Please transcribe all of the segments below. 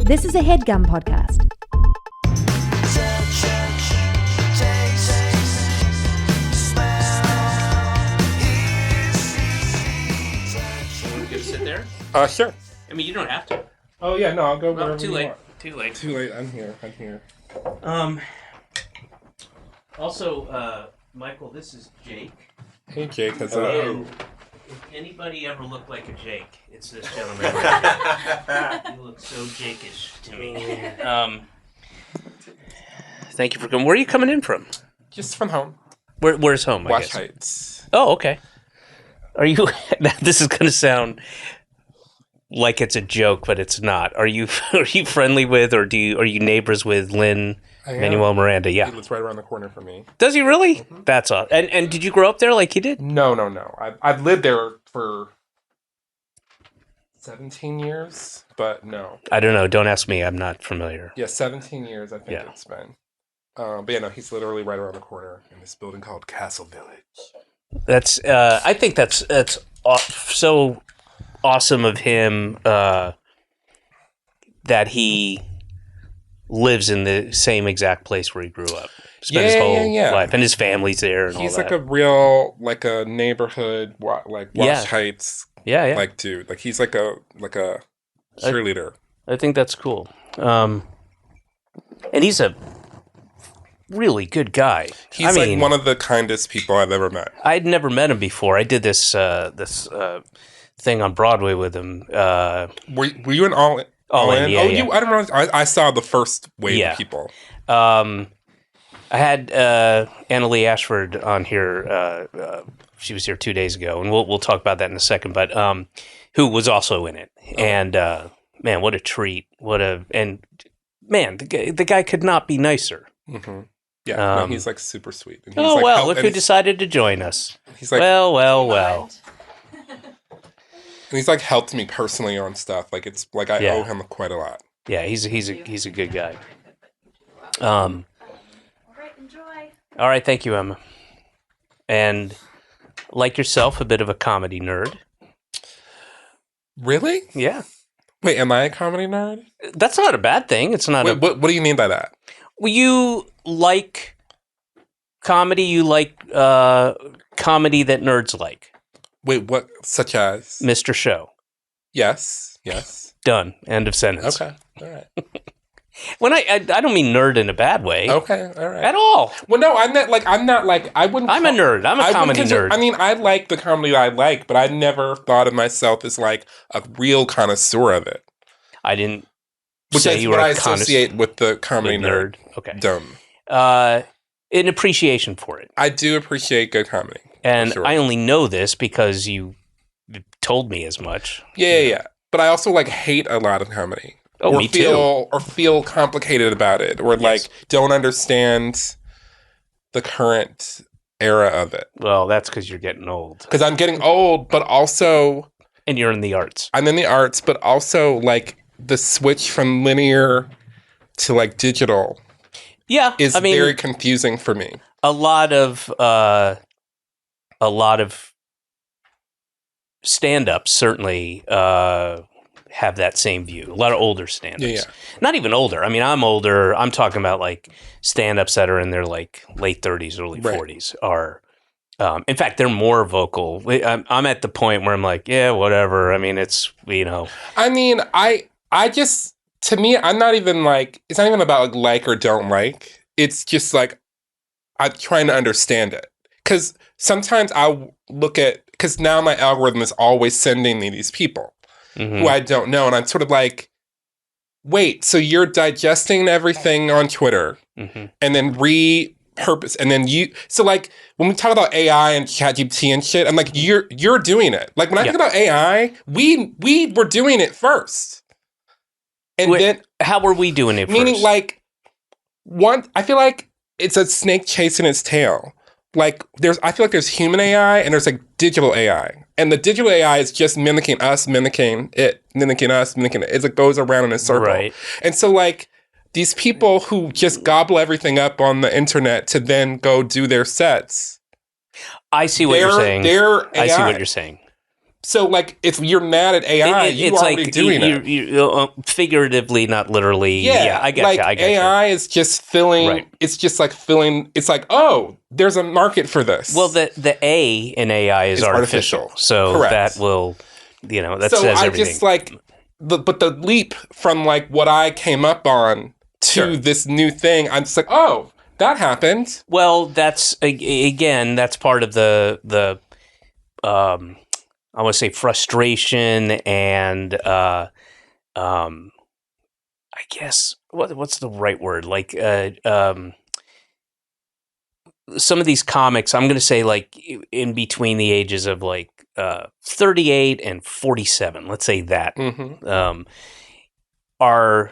This is a Headgum podcast. Want to go sit there? Sure. I mean, you don't have to. Oh yeah, no, I'll go wherever Too you late. want. Too late. Too late. I'm here. Also, Michael, this is Jake. Hey Jake, how's And if anybody ever looked like a Jake, it's this gentleman right here. You look so Jake-ish to me. Thank you for coming. Where are you coming in from? Just from home. Where's home, I Wash guess? Heights. Oh, okay. Are you... This is going to sound like it's a joke, but it's not. Are you friendly with, or are you neighbors with Lynn Manuel Miranda? Yeah. He lives right around the corner from me. Does he really? Mm-hmm. That's awesome. And did you grow up there like he did? No. I've lived there for 17 years, but no. I don't know. Don't ask me. I'm not familiar. Yeah, 17 years I think it's been. But yeah, no, he's literally right around the corner in this building called Castle Village. That's. I think that's so awesome of him that he lives in the same exact place where he grew up. Spent his whole life, and his family's there. And he's all like that. a real, like a neighborhood, like Wash Heights, like dude. Like he's like a cheerleader. I think that's cool. And he's a really good guy. He's like one of the kindest people I've ever met. I'd never met him before. I did this thing on Broadway with him. Were you in All In? Yeah, yeah. I don't know. I saw the first wave of people. I had Annalee Ashford on here. She was here 2 days ago, and we'll talk about that in a second. But who was also in it, and man, what a treat! The guy could not be nicer. Mm-hmm. Yeah, he's like super sweet. And he's look who decided to join us. He's like, well. And he's like helped me personally on stuff. Like it's like I owe him quite a lot. Yeah, he's a good guy. All right, enjoy. All right, thank you, Emma. And like yourself, a bit of a comedy nerd. Really? Yeah. Wait, am I a comedy nerd? That's not a bad thing. It's not. What do you mean by that? Well, you like comedy. You like comedy that nerds like. Wait, what? Such as Mr. Show. Yes. Done. End of sentence. Okay. All right. When I don't mean nerd in a bad way. Okay. All right. At all. Well, no, I'm not like I wouldn't. I'm a nerd. I'm a comedy nerd. I mean, I like the comedy I like, but I never thought of myself as like a real connoisseur of it. I didn't. Which is what I associate with the comedy nerd. Okay. Dumb. An appreciation for it. I do appreciate good comedy. And sure. I only know this because you told me as much. Yeah. But I also like hate a lot of comedy. Oh, me too. Or feel complicated about it, or like don't understand the current era of it. Well, that's because you're getting old. Because I'm getting old, but also... And you're in the arts. I'm in the arts, but also like the switch from linear to like digital is very confusing for me. A lot of stand-ups certainly have that same view. A lot of older stand-ups. Yeah. Not even older. I mean, I'm older. I'm talking about like stand-ups that are in their like late 30s, early 40s are... in fact, they're more vocal. I'm at the point where I'm like, yeah, whatever. I mean, it's, I mean, I just, to me, I'm not even like, it's not even about like or don't like. It's just like, I'm trying to understand it. Because sometimes I'll look at, because now my algorithm is always sending me these people who I don't know. And I'm sort of like, wait, so you're digesting everything on Twitter and then repurpose. And then so like when we talk about AI and ChatGPT and shit, I'm like, you're doing it. Like when I think about AI, we were doing it first. And then how were we doing it first? Meaning like I feel like it's a snake chasing its tail. Like I feel like there's human AI and there's like digital AI. And the digital AI is just mimicking us, mimicking it, mimicking us, mimicking it. As it goes around in a circle. Right. And so like these people who just gobble everything up on the internet to then go do their sets. I see what you're saying. They're AI. I see what you're saying. So, like, if you're mad at AI, you're already doing it. You figuratively, not literally. Yeah, I get like you. I get AI is just filling. Right. It's just like filling. It's like, oh, there's a market for this. Well, the A in AI is artificial, so Correct. that will, that so says I everything. just like, but the leap from like what I came up on to this new thing, I'm just like, oh, that happened. Well, that's again, that's part of the I want to say frustration and I guess what's the right word? Like some of these comics, I'm going to say like in between the ages of like 38 and 47, let's say that, are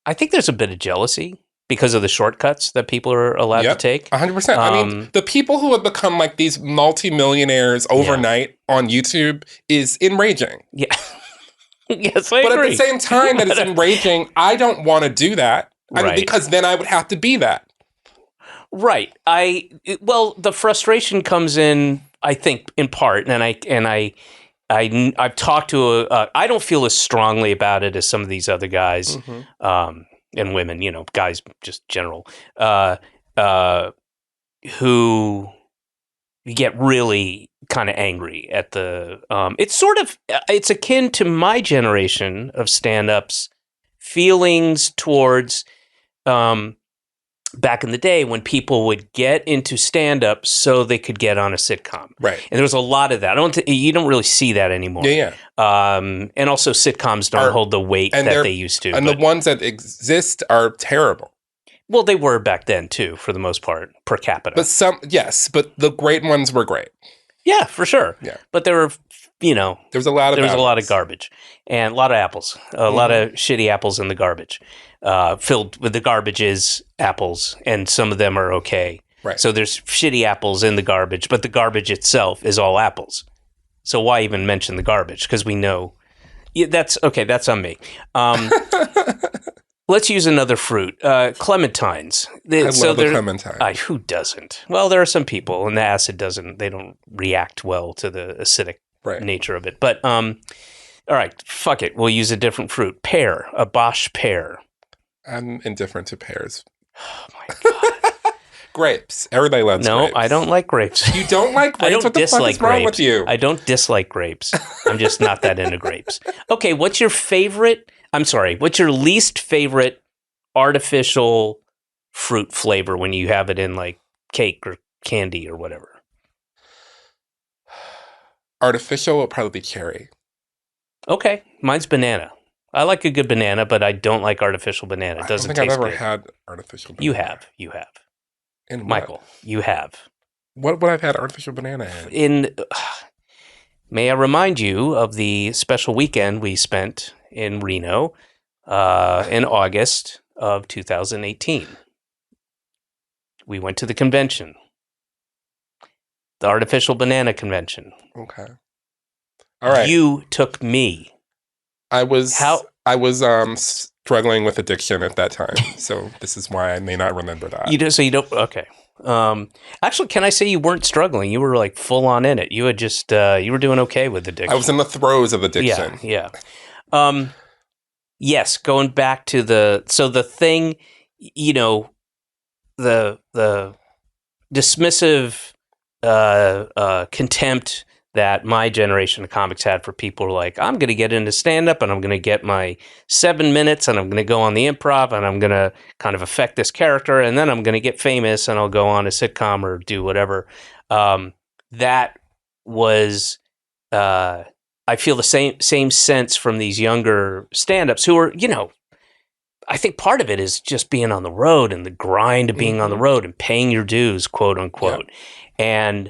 I think there's a bit of jealousy because of the shortcuts that people are allowed to take. 100%. I mean, the people who have become like these multimillionaires overnight on YouTube is enraging. Yeah. Yes, I agree. But at the same time that it's enraging, I don't want to do that. Right. Because then I would have to be that. Right. Well, the frustration comes in, I think, in part, and I've talked to I don't feel as strongly about it as some of these other guys and women, guys just general, who get really kind of angry at the. It's akin to my generation of stand-ups feelings towards. Back in the day when people would get into stand-up so they could get on a sitcom. Right. And there was a lot of that. You don't really see that anymore. Yeah. And also sitcoms don't hold the weight that they used to. And the ones that exist are terrible. Well, they were back then too, for the most part, per capita. But the great ones were great. Yeah, for sure. Yeah. But there were, there was a lot of garbage and a lot of apples, a lot of shitty apples in the garbage. Filled with the garbage is apples, and some of them are okay. Right. So there's shitty apples in the garbage, but the garbage itself is all apples. So why even mention the garbage? Because we know that's okay. That's on me. Let's use another fruit. Clementines. I love the clementine. Who doesn't? Well, there are some people, and the acid they don't react well to the acidic nature of it. But all right, fuck it. We'll use a different fruit. Pear, a Bosch pear. I'm indifferent to pears. Oh my God. Grapes. Everybody loves grapes. No, I don't like grapes. You don't like grapes? I don't what the dislike fuck is wrong grapes. with you? I don't dislike grapes. I'm just not that into grapes. Okay, what's your least favorite artificial fruit flavor when you have it in like cake or candy or whatever? Artificial will probably be cherry. Okay, mine's banana. I like a good banana, but I don't like artificial banana. It doesn't taste good. I don't think I've ever had artificial banana. You have. In Michael, you have. What would I've had artificial banana in? May I remind you of the special weekend we spent in Reno in August of 2018. We went to the convention. The artificial banana convention. Okay. All right. You took me. I was struggling with addiction at that time, so this is why I may not remember that. Okay. Actually, can I say you weren't struggling? You were like full on in it. You had just you were doing okay with addiction. I was in the throes of addiction. Yeah. Yes, going back to the thing, the dismissive contempt that my generation of comics had for people like, I'm going to get into stand-up and I'm going to get my 7 minutes and I'm going to go on the improv and I'm going to kind of affect this character and then I'm going to get famous and I'll go on a sitcom or do whatever. That was, I feel the same sense from these younger stand-ups who are, I think part of it is just being on the road and the grind of being on the road and paying your dues, quote unquote. Yeah.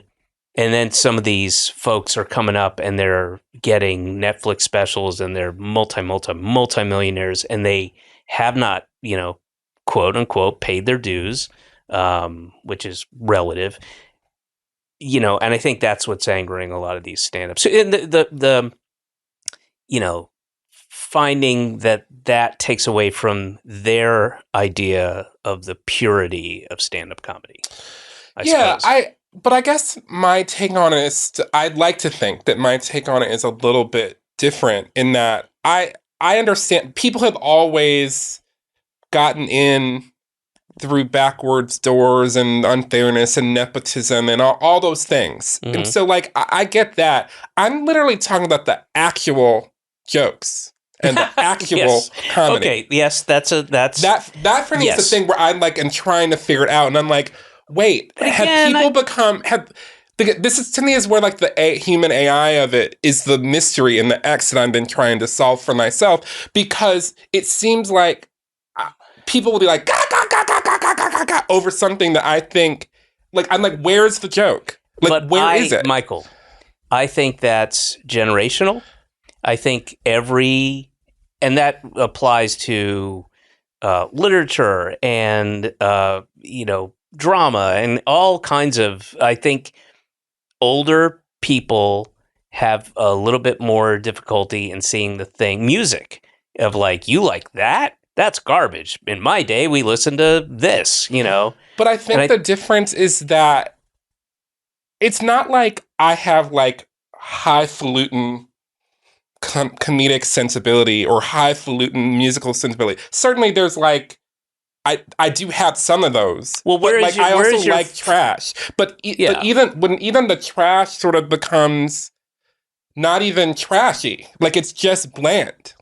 And then some of these folks are coming up and they're getting Netflix specials and they're multi-millionaires and they have not, quote unquote, paid their dues, which is relative, and I think that's what's angering a lot of these stand-ups. So the finding that takes away from their idea of the purity of stand-up comedy. I suppose. But I guess my take on it is, I'd like to think that my take on it is a little bit different in that I understand people have always gotten in through backwards doors and unfairness and nepotism and all those things. And so, like, I get that. I'm literally talking about the actual jokes and the actual Yes. comedy. Okay, yes, that's That for me is the Yes. thing where I'm like, and trying to figure it out, and I'm like, wait, But have again, people become have? This is to me is where like the human AI of it is the mystery and the X that I've been trying to solve for myself, because it seems like people will be like "Gah, gah, gah, gah, gah, gah, gah, gah, gah," over something that I think, like, I'm like, where's the joke? Like, but where is it? Michael, I think that's generational. I think and that applies to literature and drama and all kinds of. I think older people have a little bit more difficulty in seeing the thing. Music of like, you like that? That's garbage. In my day, we listened to this. But I think the difference is that it's not like I have like highfalutin comedic sensibility or highfalutin musical sensibility. Certainly, there's like I do have some of those. Well, but like I where also is your like trash. But Yeah. but even the trash sort of becomes not even trashy. Like, it's just bland.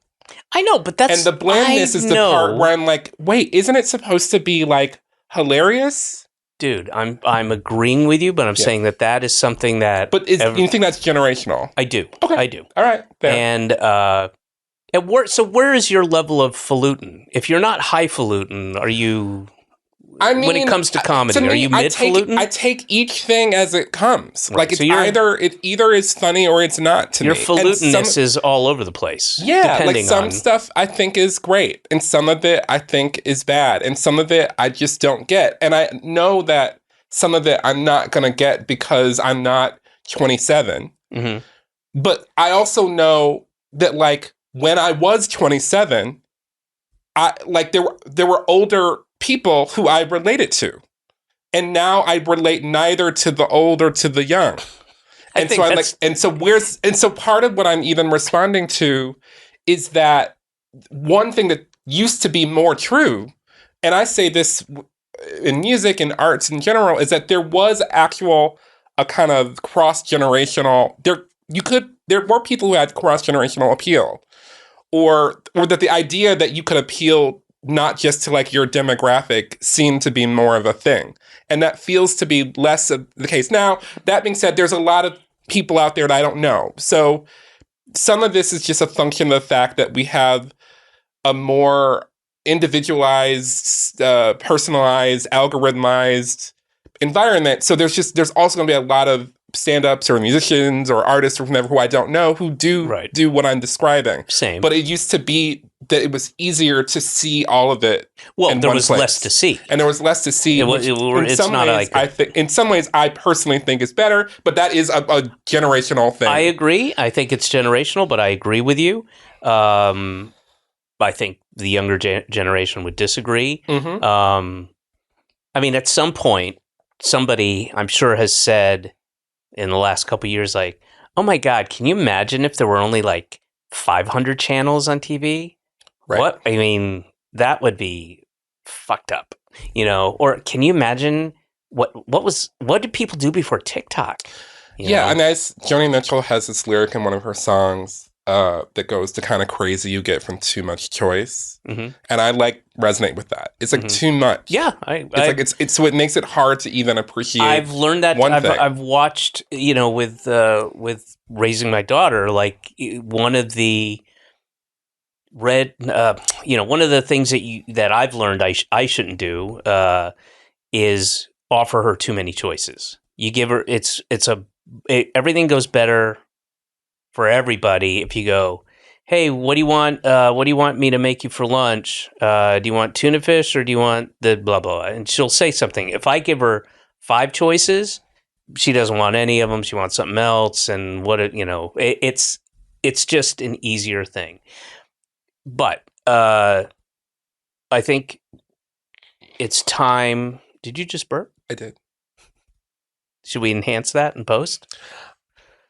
I know, but that's And the blandness is the part where I'm like, wait, isn't it supposed to be like hilarious? Dude, I'm agreeing with you, but I'm Yeah. saying that is something that. But you think that's generational? I do. Okay. I do. All right. Fair. And where is your level of falutin? If you're not highfalutin, are you? I mean, when it comes to comedy, me, are you mid-falutin? I take each thing as it comes. Right. Like, it's So it either is funny or it's not to your me. falutinness is all over the place. Yeah, like depending some on stuff I think is great, and some of it I think is bad, and some of it I just don't get. And I know that some of it I'm not gonna get because I'm not 27. Mhm. But I also know that, like, when I was 27, I like there were older people who I related to. And now I relate neither to the old or to the young. And so I'm like, and so part of what I'm even responding to is that one thing that used to be more true, and I say this in music and arts in general, is that there was a kind of cross-generational, there were people who had cross-generational appeal, or that the idea that you could appeal not just to like your demographic seemed to be more of a thing. And that feels to be less of the case. Now, that being said, there's a lot of people out there that I don't know. So some of this is just a function of the fact that we have a more individualized, personalized, algorithmized environment. So there's also going to be a lot of stand-ups or musicians or artists or whoever who I don't know who do what I'm describing. Same. But it used to be that it was easier to see all of it. Well, there was less to see. And there was less to see. In some ways, I personally think is better, but that is a generational thing. I agree. I think it's generational, but I agree with you. I think the younger generation would disagree. Mm-hmm. I mean, at some point, somebody, I'm sure, has said in the last couple of years, like, oh my God, can you imagine if there were only like 500 channels on TV? Right. What? I mean, that would be fucked up, or can you imagine what did people do before TikTok? Yeah. I mean, Joni Mitchell has this lyric in one of her songs that goes to kind of crazy you get from too much choice. Mm-hmm. And I resonate with that. It's like too much. Yeah. It's so it makes it hard to even appreciate. I've learned that. I've watched, with raising my daughter, like one of the one of the things that I've learned I shouldn't do is offer her too many choices. You give her, everything goes better for everybody if you go, hey, what do you want? What do you want me to make you for lunch? Do you want tuna fish or do you want the blah, blah? And she'll say something. If I give her 5 choices, she doesn't want any of them. She wants something else. And it's just an easier thing. But I think it's time. Did you just burp? I did. Should we enhance that in post?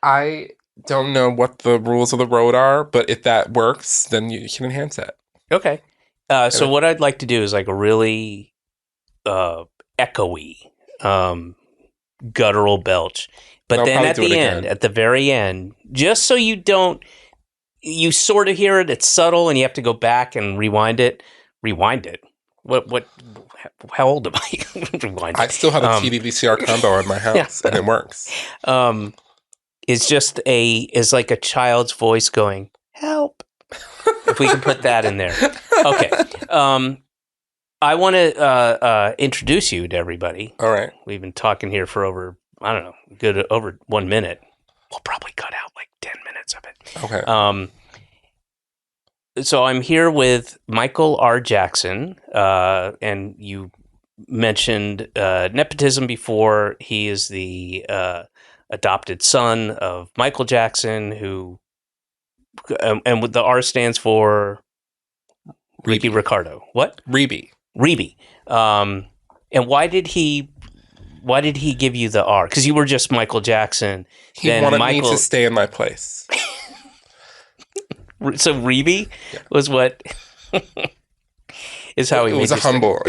I don't know what the rules of the road are, but if that works, then you can enhance it. Okay. So what I'd like to do is like a really echoey, guttural belch. But I'll then probably at do it the again. end, at the very end, just so you don't, you sort of hear it, it's subtle, and you have to go back and rewind it. Rewind it? What, how old am I? Rewind I it. still have a TV VCR combo in my house, and it works. It's just is like a child's voice going, help. If we can put that in there. Okay. I want to introduce you to everybody. All right. We've been talking here for over 1 minute. We'll probably cut out like 10 minutes of it. Okay. So I'm here with Michael R. Jackson, and you mentioned nepotism before. He is the adopted son of Michael Jackson, who, and what the R stands for, Ricky Ricardo. What? Reby. And why did he give you the R? Because you were just Michael Jackson. He wanted me to stay in my place. So Reby was what is how he it was a humbler.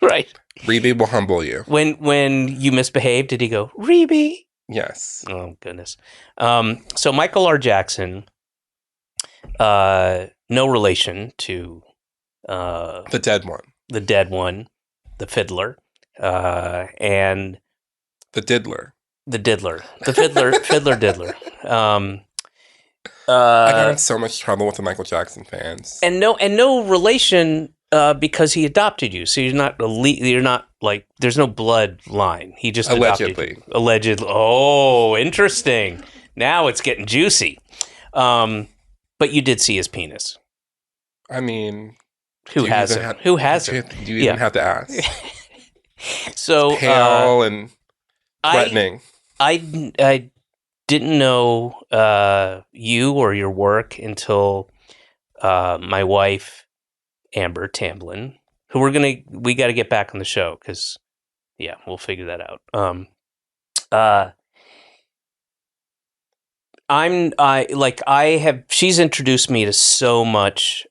Right. Reby will humble you. When you misbehaved, did he go, Reby? Yes. Oh goodness. So Michael R. Jackson, no relation to the dead one, the fiddler, and the diddler, the fiddler diddler. I got in so much trouble with the Michael Jackson fans, and no relation because he adopted you. So you're not like there's no bloodline. He just allegedly. Adopted you. Allegedly. Oh, interesting. Now it's getting juicy. But you did see his penis. I mean, who hasn't? Who hasn't? Do you even have to ask? So pale and threatening. I didn't know you or your work until my wife Amber Tamblin, who we got to get back on the show because we'll figure that out. She's introduced me to so much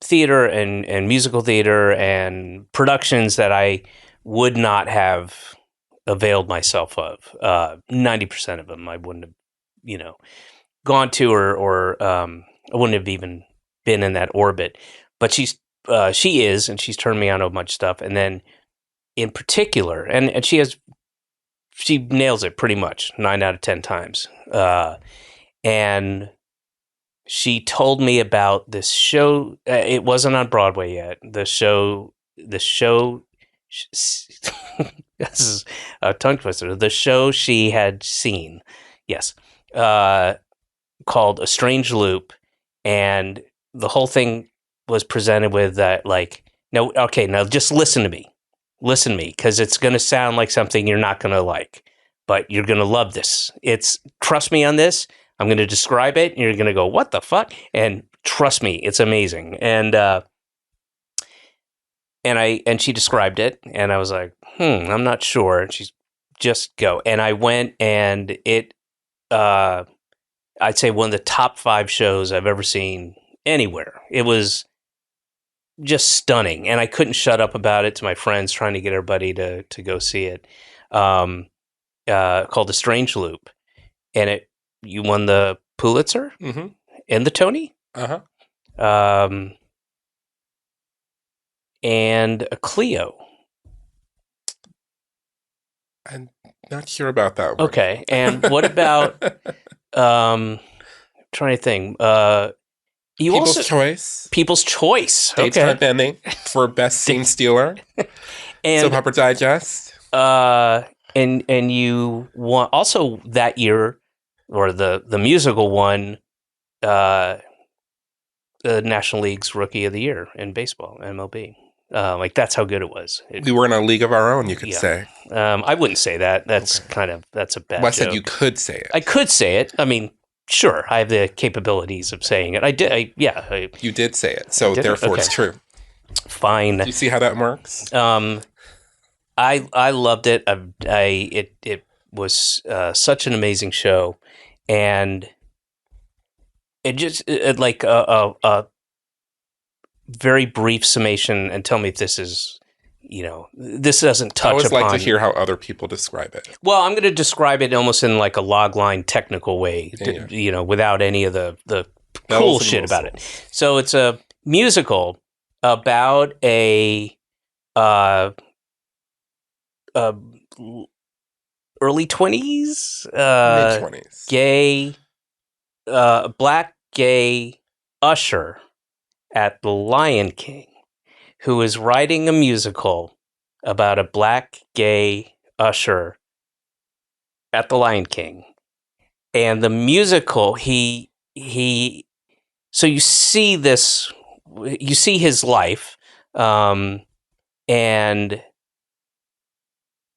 theater and musical theater and productions that I would not have availed myself of. 90% of them I wouldn't have, gone to or I wouldn't have even been in that orbit. But she is, and she's turned me on to a bunch of stuff. And then in particular, and she nails it pretty much 9 out of 10 times. And she told me about this show. It wasn't on Broadway yet. The show. This is a tongue twister. The show she had seen, yes, called A Strange Loop, and the whole thing was presented with that, now just listen to me, because it's going to sound like something you're not going to like, but you're going to love this. Trust me on this. I'm going to describe it, and you're going to go, what the fuck? And trust me, it's amazing. And she described it, and I was like, I'm not sure. And she's just go. And I went, and it, I'd say one of the top 5 shows I've ever seen anywhere. It was just stunning, and I couldn't shut up about it to my friends, trying to get everybody to go see it. Called A Strange Loop, and you won the Pulitzer and the Tony. And a Clio. I'm not sure about that one. Okay, and what about? Trying to think. People's Choice. Daytime Emmy for Best Scene Stealer. And Soap Opera Digest. And you won also that year, or the musical won, the National League's Rookie of the Year in baseball, MLB. That's how good it was. We were in a league of our own, you could say. I wouldn't say that. That's that's a bad joke. I said you could say it. I could say it. I mean, sure, I have the capabilities of saying it. I did. You did say it, so therefore it's true. Fine. Do you see how that works? I loved it. It was such an amazing show, and like a very brief summation. And tell me if this is, this doesn't touch I always upon. like to hear how other people describe it. Well, I'm going to describe it almost in like a logline technical way, without any of the cool shit about it. So it's a musical about a early 20s, mid-20s, gay, black gay usher at the Lion King, who is writing a musical about a black gay usher at the Lion King. And the musical, so you see this, you see his life, and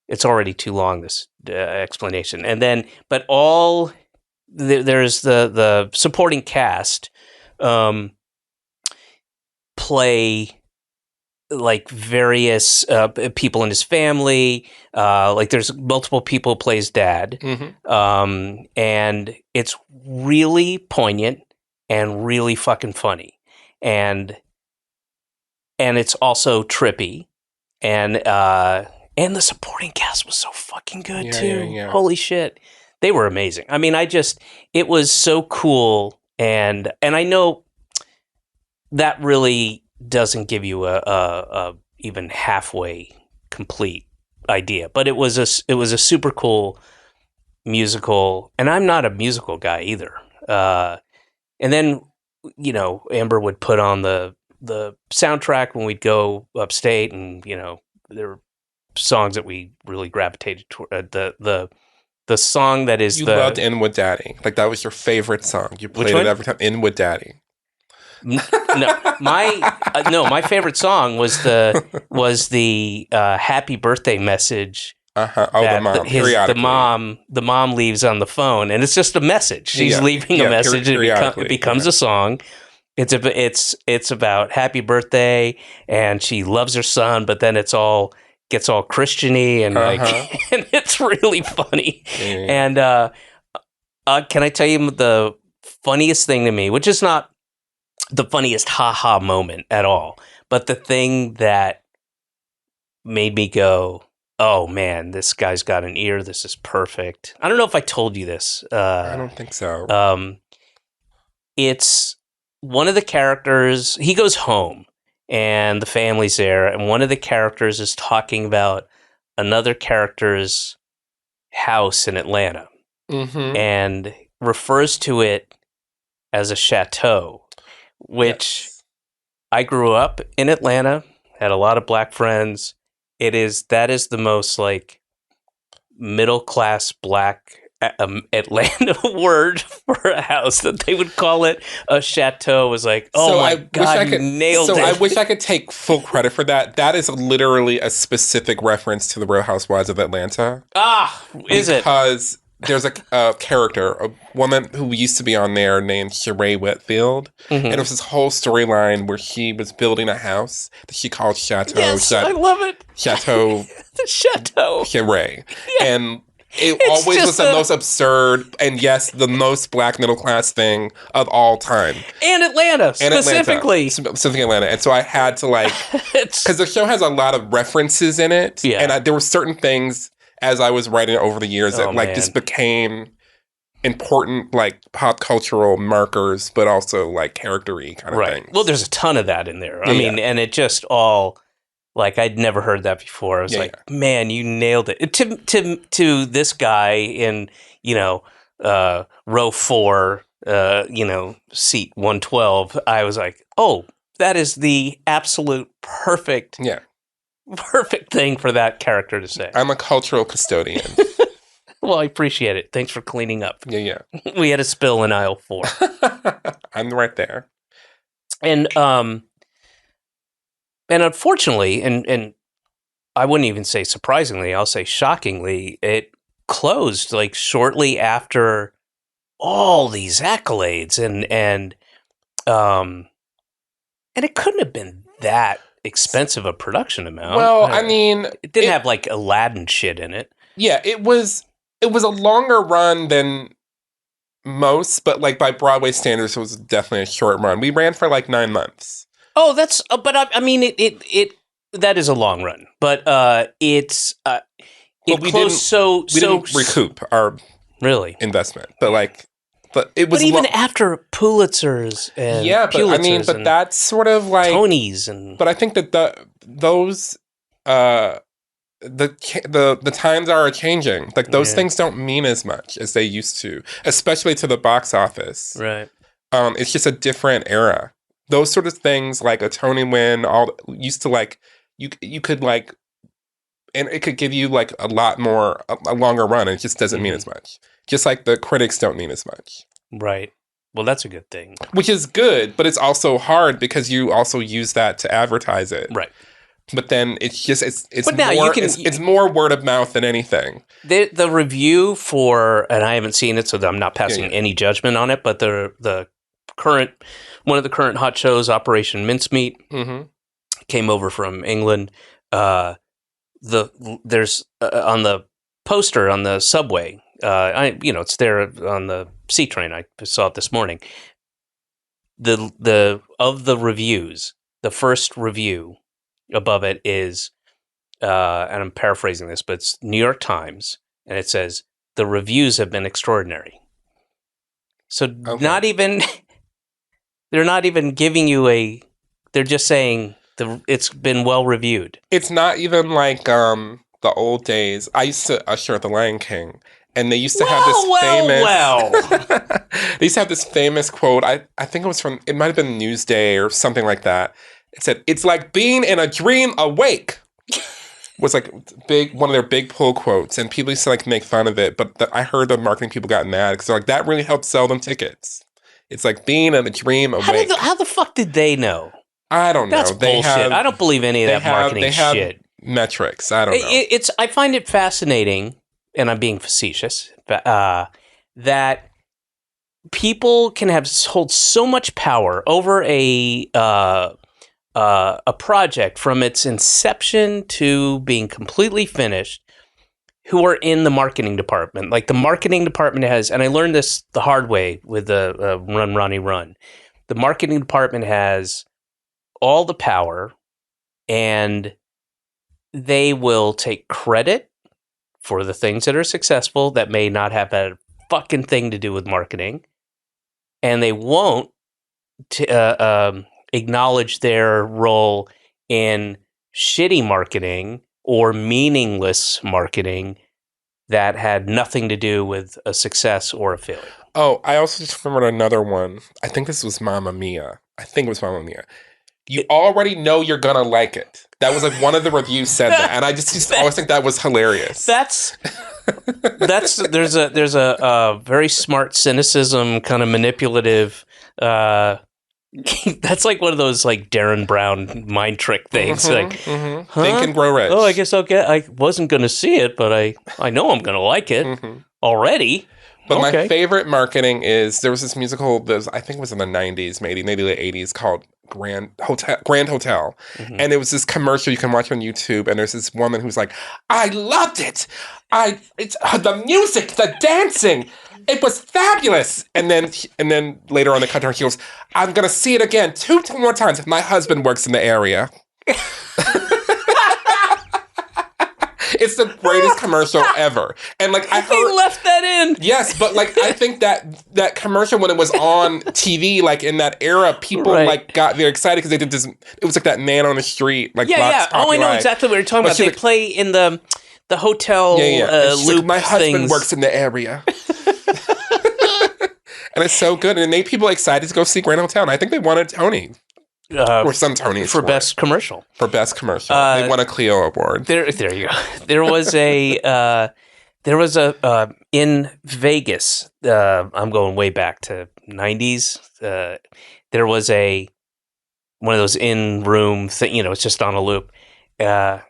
it's already too long, this explanation. And then, but there's the supporting cast play like various people in his family. Like there's multiple people who plays dad. Mm-hmm. And it's really poignant and really fucking funny. And it's also trippy. And the supporting cast was so fucking good too. Yeah. Holy shit. They were amazing. I mean, it was so cool. And I know that really doesn't give you a even halfway complete idea, but it was a super cool musical, and I'm not a musical guy either. And then, Amber would put on the soundtrack when we'd go upstate, and there were songs that we really gravitated toward. The song that is you loved Inwood Daddy, like that was your favorite song. You played it every time. Inwood Daddy. No, my favorite song was the happy birthday message. The mom. The mom leaves on the phone, and it's just a message. She's leaving a message, and it becomes a song. It's about happy birthday, and she loves her son, but then gets all Christian-y and and it's really funny. Yeah. And can I tell you the funniest thing to me, which is not the funniest ha-ha moment at all, but the thing that made me go, oh man, this guy's got an ear. This is perfect. I don't know if I told you this. I don't think so. It's one of the characters, he goes home and the family's there, and one of the characters is talking about another character's house in Atlanta, and refers to it as a chateau, which I grew up in Atlanta, had a lot of black friends. That is the most like middle class black Atlanta word for a house, that they would call it a chateau. Was like, God, you nailed it. So I wish I could take full credit for that. That is literally a specific reference to the Real Housewives of Atlanta. Is it? Because there's a character, a woman who used to be on there named Sheree Whitfield. And it was this whole storyline where she was building a house that she called Chateau. Yes, I love it. Chateau. The Chateau. Sheree. Yeah. And it always was the most absurd and, yes, the most black middle class thing of all time. And Atlanta, specifically. Specifically Atlanta. And so I had to because the show has a lot of references in it. Yeah. And there were certain things as I was writing it over the years that just became important pop cultural markers, but also character-y kind of things. Well, there's a ton of that in there. I mean, and it just all I'd never heard that before. I was man, you nailed it. To this guy in row 4, seat 112. I was like, oh, that is the absolute perfect thing for that character to say. I'm a cultural custodian. Well, I appreciate it. Thanks for cleaning up. Yeah. We had a spill in aisle 4. I'm right there. And unfortunately, and I wouldn't even say surprisingly, I'll say shockingly, it closed shortly after all these accolades, and it couldn't have been that expensive a production amount. Well, I mean, it didn't have like Aladdin shit in it. Yeah, it was a longer run than most, but like by Broadway standards, it was definitely a short run. We ran for like 9 months. Oh, that's. But I mean, it that is a long run. But it's we closed didn't recoup our really investment, but it was. But even after Pulitzers and but that's sort of like Tonys and. But I think that those the times are changing. Like those things don't mean as much as they used to, especially to the box office. Right. It's just a different era. Those sort of things, like a Tony win, all used to like you could like, and it could give you like a lot more a longer run. And it just doesn't mean as much. Just like the critics don't mean as much. Right. Well, that's a good thing. Which is good, but it's also hard because you also use that to advertise it. Right. But then it's just but now more, you can, it's more word of mouth than anything. The review for, and I haven't seen it, so I'm not passing any judgment on it. But the current one of the current hot shows, Operation Mincemeat, came over from England. There's on the poster on the subway. It's there on the C train. I saw it this morning. Of the reviews, the first review above it is, and I'm paraphrasing this, but it's New York Times, and it says, the reviews have been extraordinary. So not even, they're not even giving you they're just saying it's been well reviewed. It's not even like the old days. I used to usher at the Lion King, and they used to have this famous... They used to have this famous quote. I think it might have been Newsday or something like that. It said, "It's like being in a dream awake." Was like one of their big pull quotes, and people used to like make fun of it. But I heard the marketing people got mad because they're like, that really helped sell them tickets. It's like being in a dream awake. How the fuck did they know? I don't know. That's bullshit. I don't believe any of that marketing shit. Metrics. I don't know. I find it fascinating, and I'm being facetious, that people can hold so much power over a project from its inception to being completely finished, who are in the marketing department. Like the marketing department has, and I learned this the hard way with the Run, Ronnie, Run. The marketing department has all the power, and they will take credit for the things that are successful that may not have a fucking thing to do with marketing, and they won't acknowledge their role in shitty marketing or meaningless marketing that had nothing to do with a success or a failure. Oh, I also just remembered another one. I think this was Mamma Mia. You already know you're gonna like it. That was like one of the reviews said that, and I just always think that was hilarious. There's a very smart cynicism, kind of manipulative. That's like one of those like Darren Brown mind trick things. Think and grow rich. Oh, I guess I wasn't going to see it, but I know I'm going to like it already. But my favorite marketing is, there was this musical that I think it was in the 90s, maybe late 80s, called Grand Hotel. And it was this commercial you can watch on YouTube, and there's this woman who's like, "I loved it. It's the music, the dancing. It was fabulous." And then later on the country, he goes, "I'm going to see it again 2 more times. My husband works in the area." It's the greatest commercial ever. And like I heard, they left that in. Yes, but like I think that commercial, when it was on TV, like in that era, people like got very excited because they did this. It was like that Man on the Street, like Oh, I know exactly what you're talking about. They play in the hotel loop. Like, my husband things. Works in the area. And it's so good, and it made people excited to go see Grand Hotel. And I think they won a Tony. Or some Tonys for best commercial. They won a Clio Award. There you go. There was a in Vegas. I'm going way back to 90s. There was one of those in-room thing. It's just on a loop. And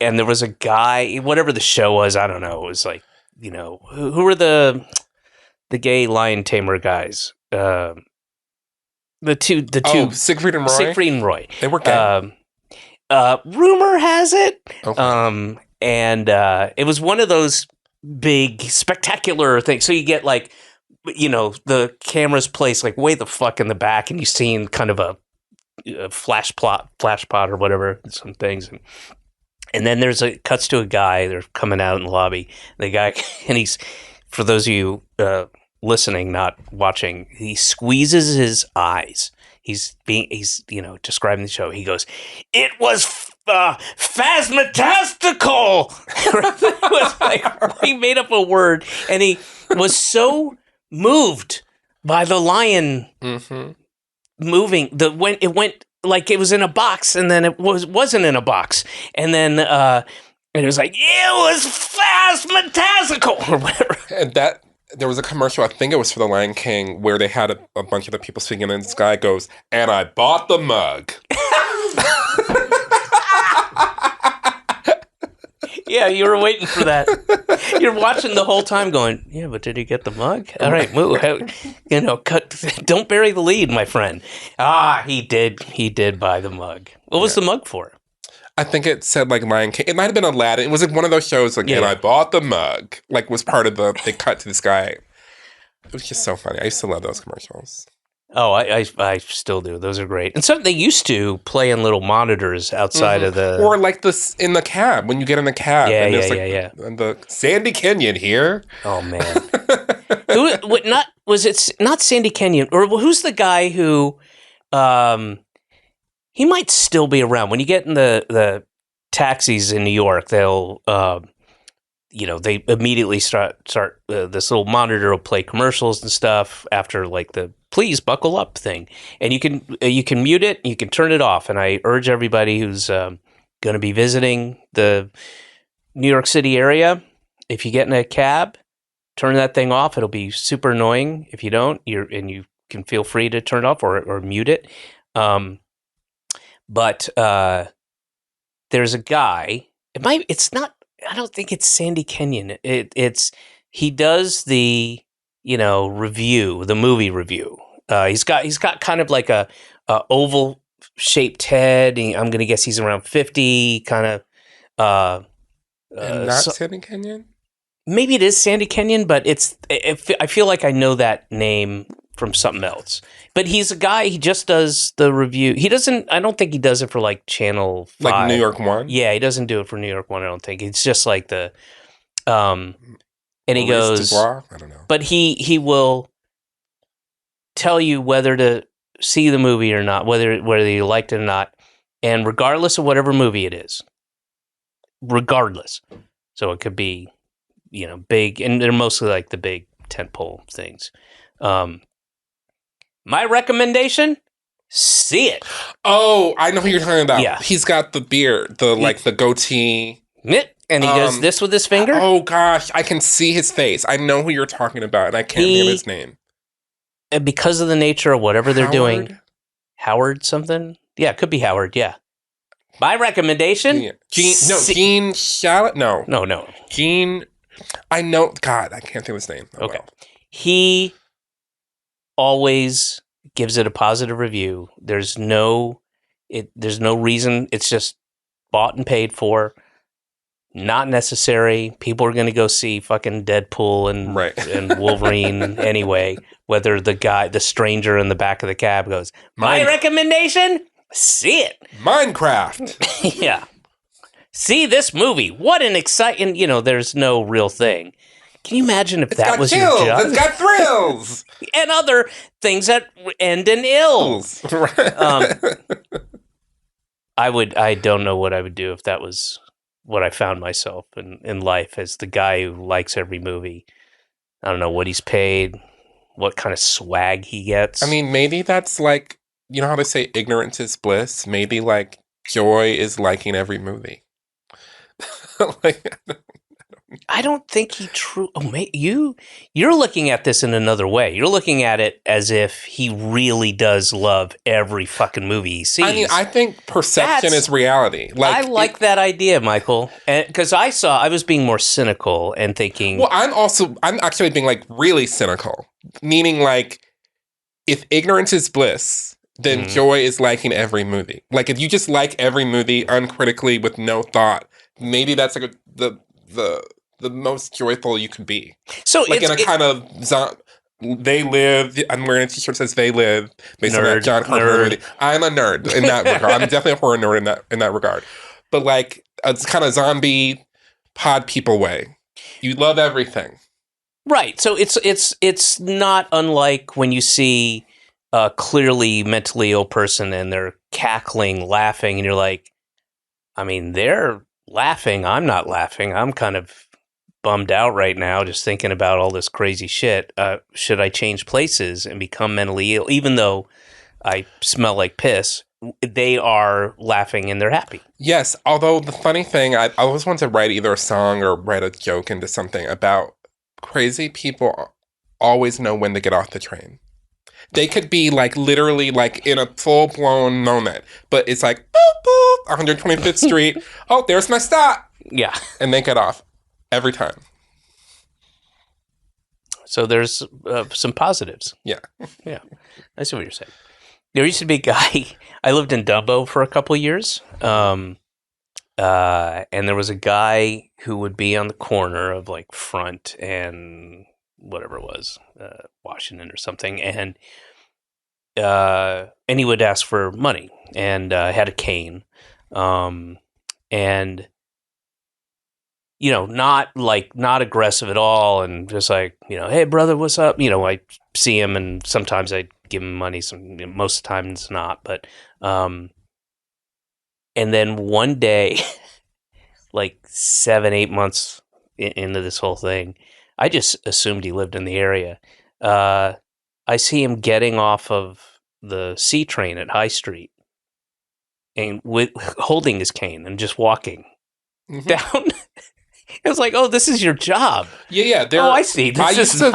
there was a guy. Whatever the show was, I don't know. It was like, who were the gay lion tamer guys? The two Siegfried and Roy. Siegfried and Roy. They were gay. rumor has it. Okay. And it was one of those big, spectacular things. So you get like, the camera's placed like way the fuck in the back, and you seen kind of a flash pot or whatever, some things. And then cuts to a guy, they're coming out in the lobby. The guy, and he's, for those of you listening, not watching, he squeezes his eyes. He's describing the show. He goes, "It was phasmatastical." It was like, he made up a word, and he was so moved by the lion moving. It went like it was in a box, and then it wasn't in a box, and then it was like, it was phasmatastical or whatever. And there was a commercial, I think it was for The Lion King, where they had a bunch of the people speaking, and this guy goes, "And I bought the mug." Yeah, you were waiting for that. You're watching the whole time going, yeah, but did he get the mug? All right, move. Don't bury the lead, my friend. He did. He did buy the mug. What was the mug for? I think it said like Lion King. It might have been Aladdin. It was like one of those shows like, and I bought the mug. Like was part of they cut to this guy. It was just so funny. I used to love those commercials. Oh, I still do. Those are great. And some they used to play in little monitors outside of the... Or like this in the cab, when you get in the cab. Yeah. And the Sandy Kenyon here. Oh, man. Was it not Sandy Kenyon? Or who's the guy who... he might still be around. When you get in the taxis in New York, they'll... they immediately start this little monitor will play commercials and stuff after like the please buckle up thing, and you can mute it, you can turn it off, and I urge everybody who's going to be visiting the New York City area, if you get in a cab, turn that thing off. It'll be super annoying if you don't. You can feel free to turn it off or mute it. But there's a guy. It's not. I don't think it's Sandy Kenyon. He does the review, the movie review. He's got kind of like a oval shaped head. I'm gonna guess he's around 50, kind of. Sandy Kenyon. Maybe it is Sandy Kenyon, but I feel like I know that name from something else. But he's a guy. He just does the review. He doesn't. I don't think he does it for like Channel 5. Like New York One. Yeah, he doesn't do it for New York One. I don't think it's just like the. And he goes. I don't know. But he will tell you whether to see the movie or not, whether you liked it or not, and regardless of whatever movie it is, regardless. So it could be, big, and they're mostly like the big tentpole things. My recommendation: see it. Oh, I know who you're talking about. Yeah. He's got the beard, the goatee. And he does this with his finger. Oh gosh, I can see his face. I know who you're talking about, and I can't name his name. And because of the nature of whatever they're doing, Howard something. Yeah, it could be Howard. Yeah. My recommendation: Gene Shalit. No. Gene. I know. God, I can't think of his name. Oh, okay. Well. He always gives it a positive review. There's no reason. It's just bought and paid for. Not necessary. People are going to go see fucking Deadpool and Wolverine anyway. Whether the stranger in the back of the cab goes, my recommendation: see it. Minecraft. Yeah. See this movie. What an exciting, there's no real thing. Can you imagine if that was your job? It's got thrills. And other things that end in ills. I don't know what I would do if that was what I found myself in life as the guy who likes every movie. I don't know what he's paid, what kind of swag he gets. I mean, maybe that's like, you know how they say ignorance is bliss? Maybe like joy is liking every movie. I don't think he true. Oh, mate, you're looking at this in another way. You're looking at it as if he really does love every fucking movie he sees. I mean, I think perception is reality. I like that idea, Michael, because I was being more cynical and thinking. Well, I'm actually being like really cynical, meaning like if ignorance is bliss, then joy is liking every movie. Like if you just like every movie uncritically with no thought, maybe that's like the most joyful you can be. So like in a kind of they live. I'm wearing a t-shirt that says "They Live" based on that John Carpenter movie. I'm a nerd in that regard. I'm definitely a horror nerd in that regard. But like it's kind of zombie pod people way. You love everything, right? So it's not unlike when you see a clearly mentally ill person and they're cackling, laughing, and you're like, I mean, they're laughing. I'm not laughing. I'm kind of bummed out right now just thinking about all this crazy shit. Should I change places and become mentally ill? Even though I smell like piss, they are laughing and they're happy. Yes, although the funny thing, I always want to write either a song or write a joke into something about crazy people always know when to get off the train. They could be like literally like in a full-blown moment, but it's like, boop, boop, 125th Street. Oh, there's my stop. Yeah. And they get off every time. So there's some positives. Yeah. Yeah. I see what you're saying. There used to be a guy, I lived in Dumbo for a couple of years. And there was a guy who would be on the corner of like Front and whatever it was, Washington or something. And he would ask for money and had a cane. And you know, not aggressive at all, and just like, you know, hey brother, what's up? You know, I see him, and sometimes I give him money. Most of the time it's not, but and then one day, like 7-8 months into this whole thing, I just assumed he lived in the area. I see him getting off of the C train at High Street, and holding his cane and just walking down. It was like, oh, this is your job. Yeah. Oh, I see. I used to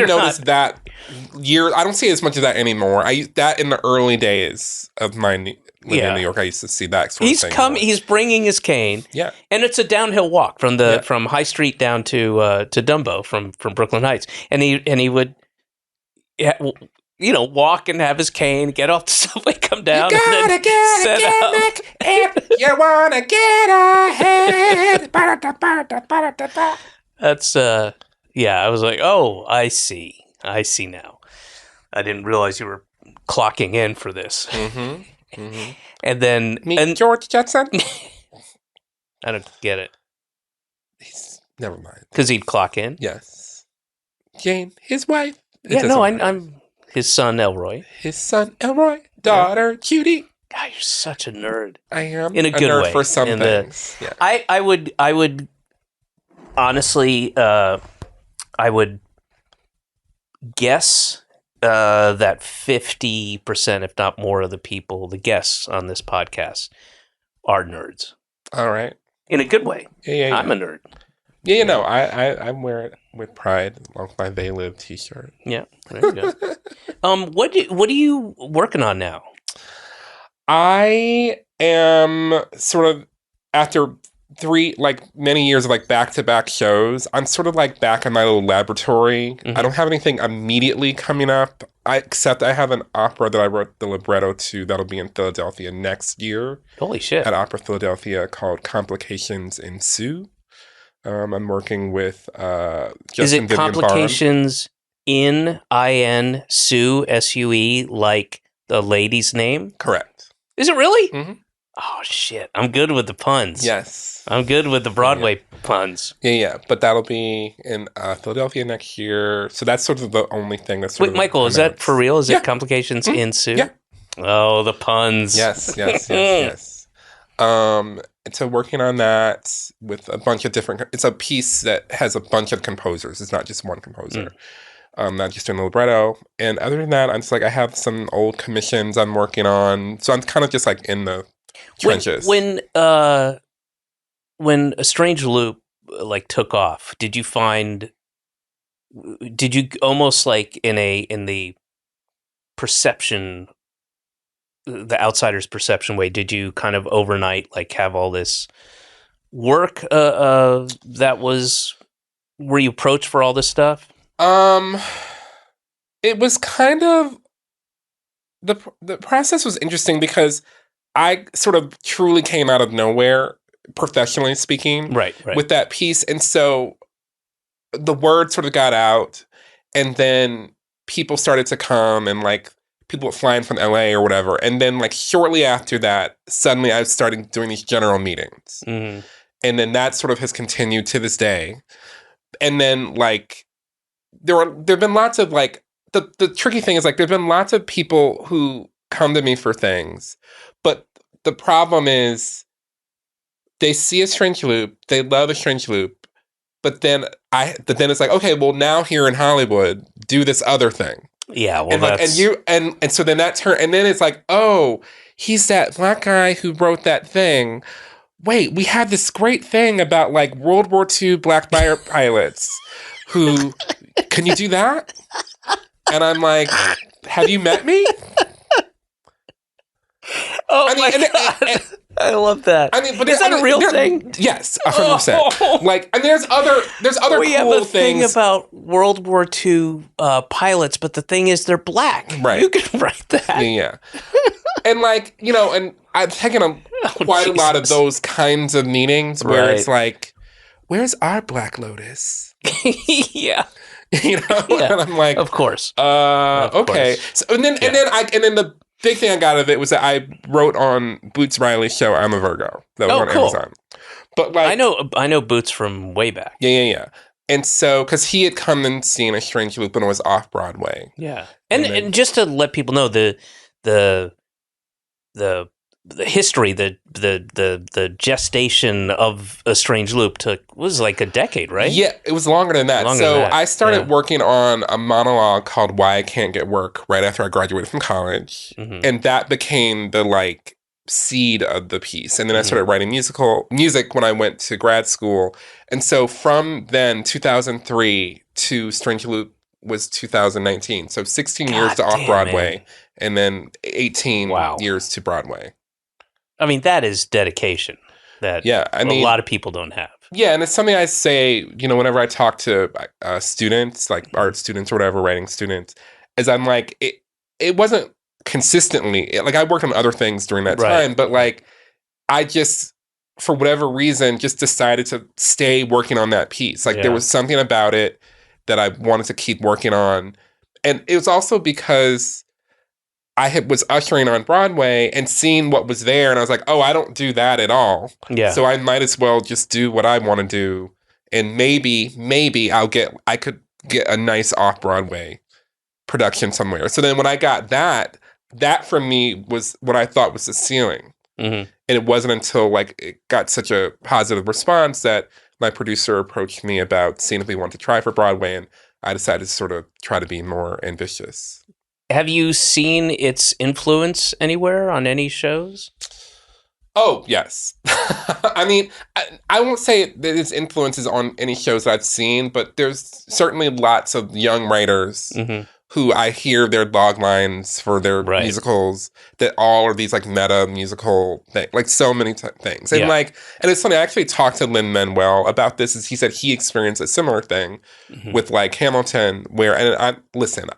notice that year. I don't see as much of that anymore. I used that in the early days of my living in New York. I used to see that sort of thing. He's bringing his cane. Yeah, and it's a downhill walk from High Street down to Dumbo from Brooklyn Heights, and he would, walk and have his cane, get off the subway, come down, you wanna get ahead. That's I was like, oh, I see now. I didn't realize you were clocking in for this. And then George Jetson. I don't get it. Never mind. Because he'd clock in. Yes. Jane, his wife. I'm his son Elroy. His son Elroy. Daughter Judy. God, you're such a nerd. I am in a good nerd way for some things. Yeah. I would honestly I would guess that 50%, if not more, of the guests on this podcast are nerds. All right. In a good way. Yeah. I'm a nerd. Yeah, no, I wear it with pride along with my They Live t-shirt. Yeah, there you go. What are you working on now? I am sort of, after many years of back-to-back shows, I'm sort of back in my little laboratory. I don't have anything immediately coming up, except I have an opera that I wrote the libretto to that'll be in Philadelphia next year. Holy shit. At Opera Philadelphia, called Complications Ensue. I'm working with Justin Is it Vivian Complications in Sue, S-U-E, like the lady's name? Correct. Is it really? Mm-hmm. Oh, shit. I'm good with the puns. Yes. I'm good with the Broadway puns. Yeah. But that'll be in Philadelphia next year. So that's sort of the only thing that's Wait, Michael, is that for real? Is it Complications Mm-hmm. Ensue? Yeah. Oh, the puns. Yes. So working on that with a bunch of different. It's a piece that has a bunch of composers. It's not just one composer. Not just doing a libretto. And other than that, I'm just I have some old commissions I'm working on. So I'm kind of just in the trenches. When A Strange Loop took off, did you almost in the perception, the outsider's perception way, did you kind of overnight have all this work that was, were you approached for all this stuff? It was kind of the process was interesting because I sort of truly came out of nowhere, professionally speaking, Right. with that piece. And so the word sort of got out, and then people started to come, and like people were flying from LA or whatever. And then like shortly after that, suddenly I started doing these general meetings. Mm-hmm. And then that sort of has continued to this day. And then like there've been lots of like the tricky thing is like there've been lots of people who come to me for things, but the problem is they see a strange loop, they love a strange loop, but then it's like, okay, well now here in Hollywood, do this other thing. Yeah, well, And like, that's... and so then and then it's like, oh, he's that black guy who wrote that thing. Wait, we had this great thing about like World War II black pilots who, can you do that? And I'm like, have you met me? Oh I mean, my God. I love that. I mean, but is that a real thing? Yes, 100%. Oh. Like, and there's other we cool have a things thing about World War II pilots, but the thing is, they're black. Right. You can write that. Yeah. And like, you know, and I've taken quite a lot of those kinds of meetings where it's like, where's our Black Lotus? Yeah. You know, Yeah. and I'm like, of course. Okay. So, and then the big thing I got out of it was that I wrote on Boots Riley's show I'm a Virgo. That was on cool. Amazon. But like, I know Boots from way back. Yeah. And so, because he had come and seen A Strange Loop when it was off Broadway. Yeah, and just to let people know the history, the gestation of A Strange Loop was like a decade, right? Yeah, it was longer than that. I started working on a monologue called Why I Can't Get Work right after I graduated from college. Mm-hmm. And that became the like seed of the piece. And then I started writing music when I went to grad school. And so from then, 2003 to Strange Loop was 2019. So 16 years to off-Broadway, and then 18 years to Broadway. I mean, that is dedication that a lot of people don't have. Yeah, and it's something I say, you know, whenever I talk to students, like art students or whatever, writing students, is I'm like, it wasn't consistently, like I worked on other things during that time, but like I just, for whatever reason, just decided to stay working on that piece. Like there was something about it that I wanted to keep working on. And it was also because I was ushering on Broadway and seeing what was there, and I was like, oh, I don't do that at all. Yeah. So I might as well just do what I want to do, and maybe I could get a nice off-Broadway production somewhere. So then when I got that for me was what I thought was the ceiling. Mm-hmm. And it wasn't until like it got such a positive response that my producer approached me about seeing if we wanted to try for Broadway, and I decided to sort of try to be more ambitious. Have you seen its influence anywhere on any shows? Oh, yes. I mean, I won't say that its influence is on any shows that I've seen, but there's certainly lots of young writers who I hear their log lines for their musicals that all are these like meta musical things, like so many things. And like, and it's funny, I actually talked to Lin-Manuel about this, as he said he experienced a similar thing with like Hamilton, where, and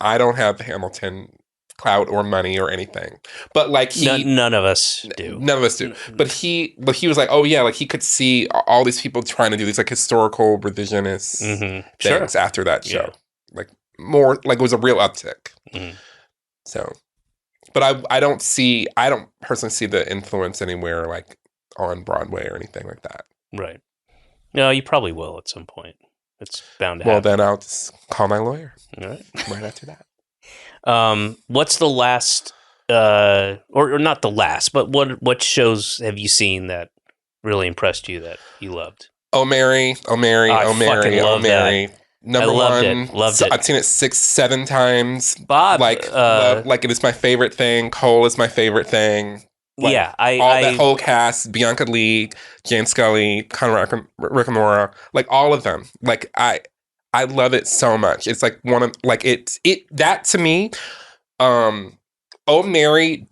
I don't have Hamilton clout or money or anything, but like none of us do. None of us do. But he was like, oh yeah, like he could see all these people trying to do these like historical revisionist things after that show. Like more like it was a real uptick. So, but I don't personally see the influence anywhere like on Broadway or anything like that. Right. No, you probably will at some point. It's bound to happen. Well, then I'll just call my lawyer. All right. Right after that. What's the last, or not the last, but what shows have you seen that really impressed you that you loved? Oh Mary. That. Number one. Loved it. I've seen it 6-7 times. Bob, like it is my favorite thing. Cole is my favorite thing. Like, that whole cast: Bianca Lee, Jane Scully, Conrad Rickamora, like all of them. Like I love it so much. It's like one of like that to me. Oh Mary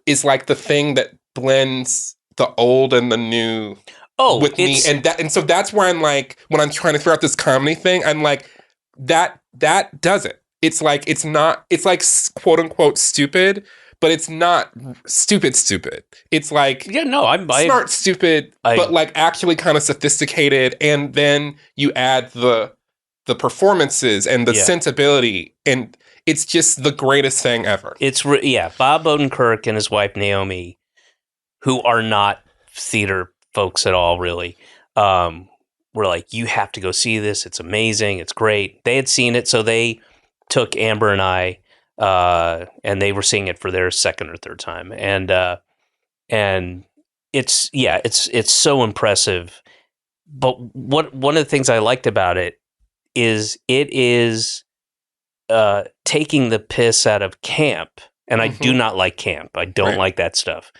is like the thing that blends the old and the new. With me, and so that's where I'm like, when I'm trying to figure out this comedy thing, I'm like, that does it. It's like, it's not, it's like quote unquote stupid, but it's not stupid. It's like smart stupid, but like actually kind of sophisticated. And then you add the performances and the sensibility, and it's just the greatest thing ever. It's Bob Odenkirk and his wife Naomi, who are not theater folks at all, really. Were like, you have to go see this. It's amazing. It's great. They had seen it, so they took Amber and I, and they were seeing it for their second or third time, and it's so impressive. But one of the things I liked about it is taking the piss out of camp, and I do not like camp. I don't like that stuff.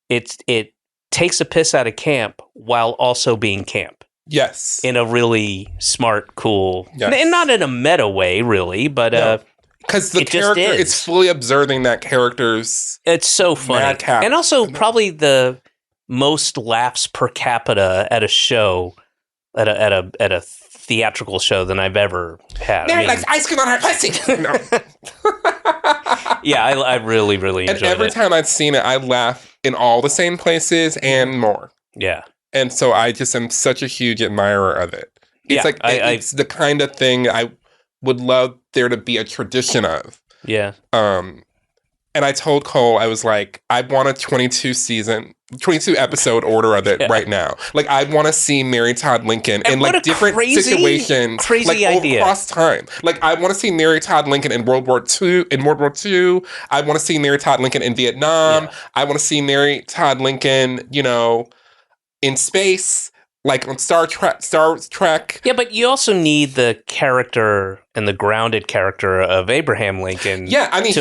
It takes a piss out of camp while also being camp. Yes. In a really smart, cool, and not in a meta way, really, but because the character, it's fully observing that character's. It's so funny, and also probably the most laughs per capita at a show, at a theatrical show than I've ever had. Mary likes ice cream on her pussy. Yeah, I really, really enjoyed it. And every time I've seen it, I laugh in all the same places and more. Yeah. And so I just am such a huge admirer of it. It's it's the kind of thing I would love there to be a tradition of. Yeah. And I told Cole, I was like, I want a 22 episode order of it right now. Like, I want to see Mary Todd Lincoln in like different situations, crazy idea across time. Like, I want to see Mary Todd Lincoln in World War II. I want to see Mary Todd Lincoln in Vietnam. Yeah. I want to see Mary Todd Lincoln, in space, like on Star Trek. Yeah, but you also need the character and the grounded character of Abraham Lincoln. Yeah, I mean,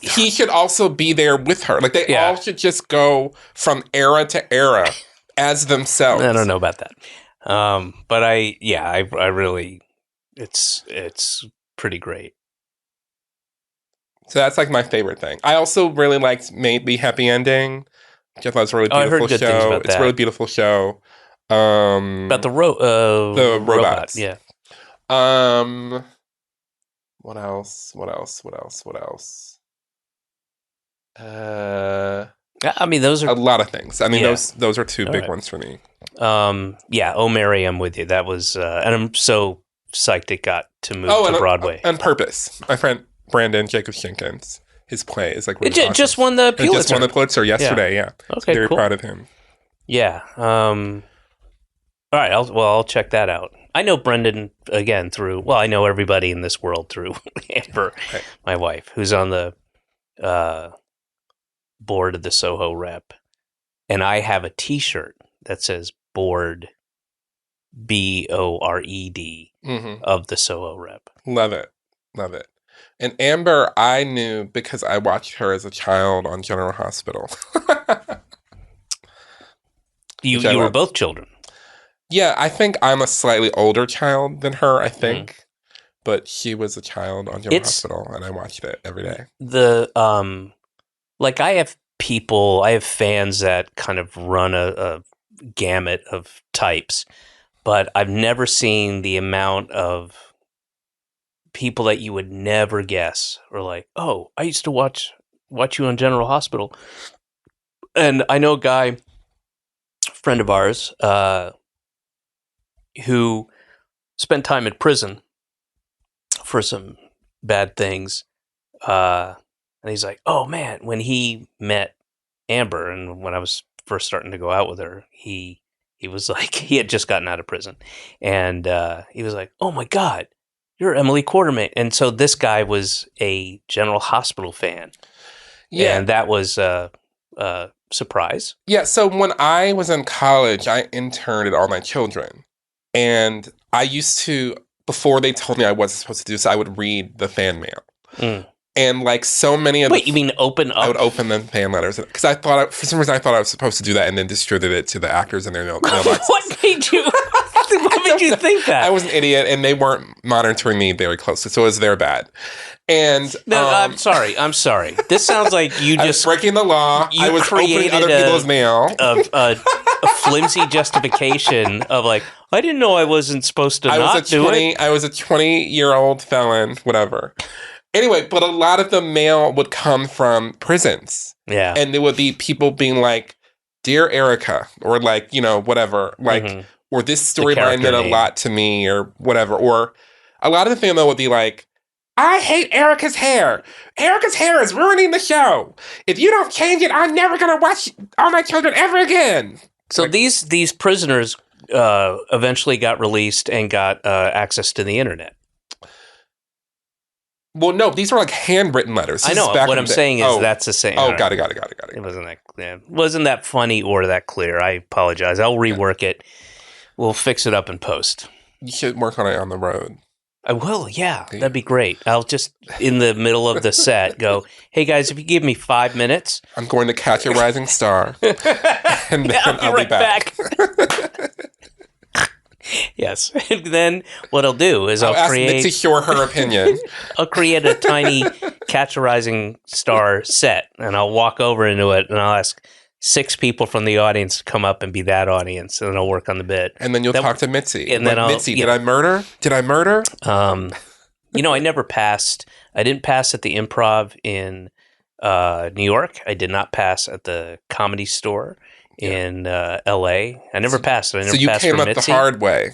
he should also be there with her. Like, they all should just go from era to era as themselves. I don't know about that, but I really, it's pretty great. So that's like my favorite thing. I also really liked the happy ending. I thought it was a really beautiful show. It's a really beautiful show. About the robots. Yeah. What else? I mean, those are a lot of things. I mean, those are two big ones for me. Oh Mary, I'm with you. That was, and I'm so psyched it got to move to Broadway. On purpose. My friend Brandon Jacobs Jenkins. His play is like really awesome. Just won the Pulitzer. It just won the Pulitzer yesterday. Yeah. Okay. Very cool. proud of him. Yeah. All right. I'll check that out. I know Brendan again through. Well, I know everybody in this world through Amber, my wife, who's on the board of the Soho Rep, and I have a T-shirt that says "Board," BORED, of the Soho Rep. Love it. And Amber, I knew because I watched her as a child on General Hospital. You were both children. Yeah, I think I'm a slightly older child than her, I think. But she was a child on General Hospital, and I watched it every day. Like I have fans that kind of run a gamut of types, but I've never seen the amount of people that you would never guess are like, oh, I used to watch you on General Hospital. And I know a guy, friend of ours, who spent time in prison for some bad things. And he's like, oh man, when he met Amber and when I was first starting to go out with her, he was like, he had just gotten out of prison. And he was like, oh my God, you're Emily Quartermain. And so this guy was a General Hospital fan. Yeah. And that was a surprise. Yeah. So when I was in college, I interned at All My Children. And I used to, before they told me I wasn't supposed to do this, I would read the fan mail. And like so many of you mean open up? I would open the fan letters. Because I thought, for some reason, I was supposed to do that and then distribute it to the actors in their mailboxes. What made you think that? I was an idiot and they weren't monitoring me very closely. So it was their bad. And no, I'm sorry. This sounds like you just... I was breaking the law. I was opening other people's mail. A flimsy justification of like, I didn't know I wasn't supposed to not do it. I was a 20-year-old felon, whatever. Anyway, but a lot of the mail would come from prisons. Yeah. And there would be people being like, "Dear Erica," or like, whatever. Like, or this storyline meant a lot to me, or whatever. Or a lot of the fan mail would be like, "I hate Erica's hair. Erica's hair is ruining the show. If you don't change it, I'm never going to watch All My Children ever again." So these prisoners eventually got released and got access to the internet. Well, no, these were like handwritten letters. I know. What I'm saying is that's the same. Oh, got it. It wasn't that funny or that clear. I apologize. I'll rework it. We'll fix it up in post. You should work on it on the road. I will, yeah. That'd be great. I'll just, in the middle of the set, go, "Hey, guys, if you give me 5 minutes." I'm going to catch a rising star. And then I'll be back. Yes. And then what I'll do is I'll ask create... Nixie Shore her opinion. I'll create a tiny Catch a Rising Star set, and I'll walk over into it, and I'll ask 6 people from the audience to come up and be that audience, and then I'll work on the bit. And then you'll talk to Mitzi. And then Mitzi, did I murder? Did I murder? I never passed. I didn't pass at the Improv in New York. I did not pass at the Comedy Store in L.A. I never passed. I never passed. So you came up Mitzi. The hard way.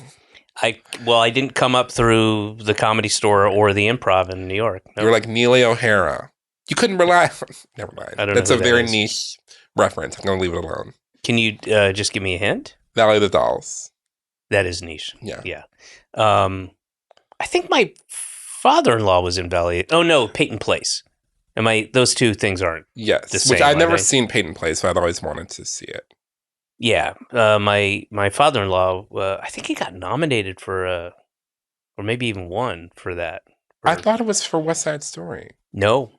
I didn't come up through the Comedy Store or the Improv in New York. No. You were like Neely O'Hara. You couldn't rely on... Never mind. I don't That's know a very niche reference. I'm going to leave it alone. Can you just give me a hint? Valley of the Dolls. That is niche. Yeah. I think my father-in-law was in Valley. Oh, no, Peyton Place. Those two things aren't the same, which I've never seen Peyton Place, so I've always wanted to see it. Yeah. My father-in-law, I think he got nominated for, or maybe even won for that. I thought it was for West Side Story. No.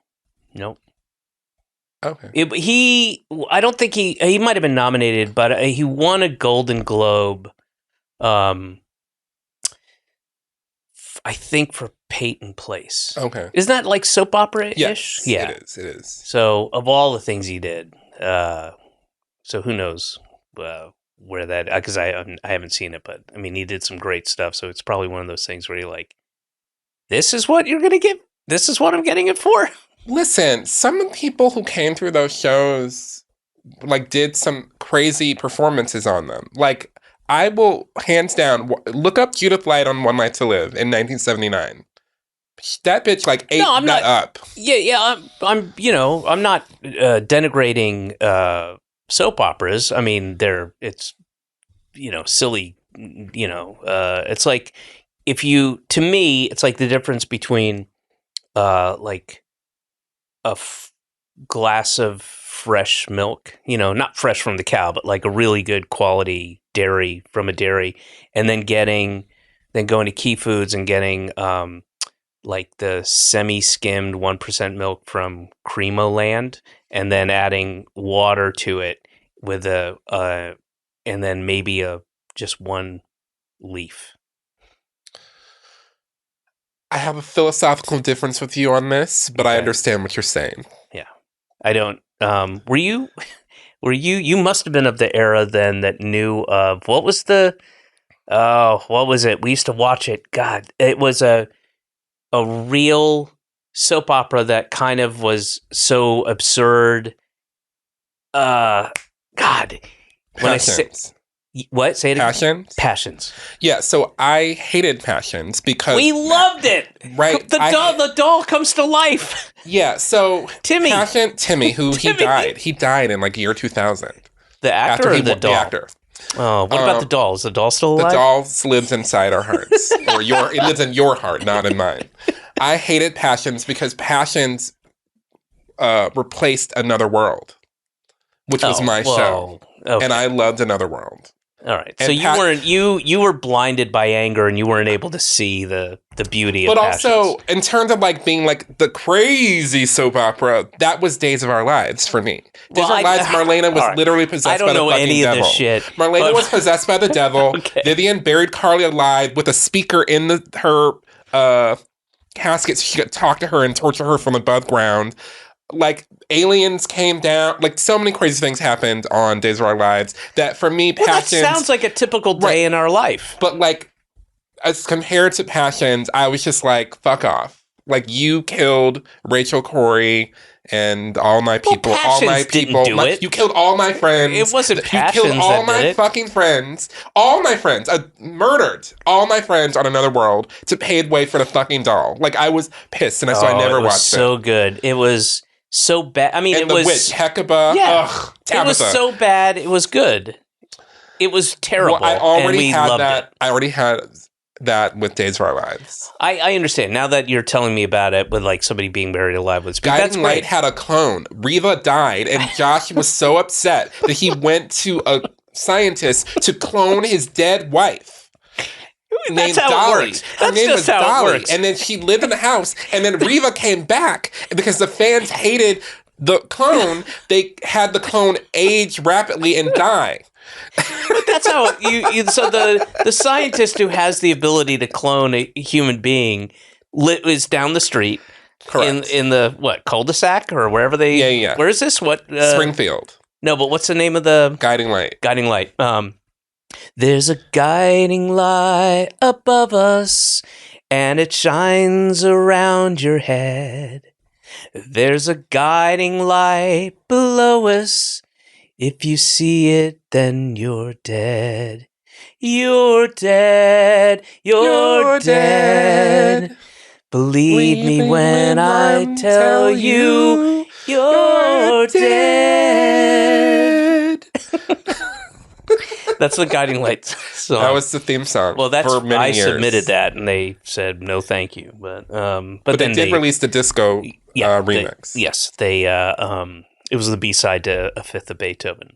Okay. I don't think he might have been nominated, but he won a Golden Globe, I think for Peyton Place. Okay. Isn't that like soap opera-ish? Yes, yeah. It is. So of all the things he did, so who knows where that, because I haven't seen it, but I mean, he did some great stuff. So it's probably one of those things where you're like, this is what you're going to get. This is what I'm getting it for. Listen, some of the people who came through those shows like did some crazy performances on them. Like, I will hands down look up Judith Light on One Night to Live in 1979. That bitch like ate that up. Yeah. I'm not denigrating soap operas. I mean, it's silly. It's like to me, it's like the difference between like a glass of fresh milk, not fresh from the cow, but like a really good quality dairy from a dairy, and then going to Key Foods and getting like the semi-skimmed 1% milk from Cremo Land, and then adding water to it with and then maybe just one leaf. I have a philosophical difference with you on this, but okay. I understand what you're saying. Yeah. I don't. Were you, you must have been of the era then that knew of, what was it? We used to watch it. God, it was a real soap opera that kind of was so absurd. God. When Passions. What? Say it again. Passions. Yeah, so I hated Passions because... We loved it! Right. The doll comes to life. Yeah, so... Timmy, who he died. He died in like year 2000. The actor or the doll? The actor. Oh, what about the doll? Is the doll still alive? The doll lives inside our hearts. It lives in your heart, not in mine. I hated Passions because Passions replaced Another World, which was my show. Okay. And I loved Another World. All right. And so you were blinded by anger and you weren't able to see the beauty of Passions. But also, in terms of like being like the crazy soap opera, that was Days of Our Lives for me. Days of Our Lives, Marlena was literally possessed by the fucking devil. I don't know any of this shit. Marlena was possessed by the devil. Okay. Vivian buried Carly alive with a speaker in her casket so she could talk to her and torture her from above ground. Like, aliens came down. Like, so many crazy things happened on Days of Our Lives that, for me, Passions... that sounds like a typical day in our life. But, like, as compared to Passions, I was just like, fuck off. Like, you killed Rachel Corey and all my people. All my Passions didn't people. do it. You killed all my friends. It wasn't You Passions killed all that did my it. fucking friends. All my friends. Murdered all my friends on another world to pave way for the fucking doll. Like, I was pissed, and so I never it was watched so it. good. It was so bad. I mean, And it the was witch, Hecuba. Yeah. Ugh, it was Tabitha. so bad. It was good. It was terrible. Well, I already and we had loved that. it. I already had that with Days of Our Lives. I understand now that you're telling me about it with like somebody being buried alive with that's Guiding great. Light had a clone. Reva died, and Josh was so upset that he went to a scientist to clone his dead wife. That's how Dolly. it works. Her That's name just was how Dolly. it works. And then she lived in the house, and then Reva came back because the fans hated the clone. They had the clone age rapidly and die. But that's how you so the scientist who has the ability to clone a human being is down the street. Correct. In the what cul-de-sac or wherever they Yeah. Where is this? What Springfield. No, but what's the name of the Guiding Light. Guiding Light? There's a guiding light above us, and it shines around your head. There's a guiding light below us. If you see it, then you're dead. You're dead. You're dead. Believe me when I tell you, you're dead. That's the Guiding Light song. That was the theme song. Well, that's for many I years. submitted that, and they said no, thank you. But But then they did release the disco remix. They it was the B-side to A Fifth of Beethoven.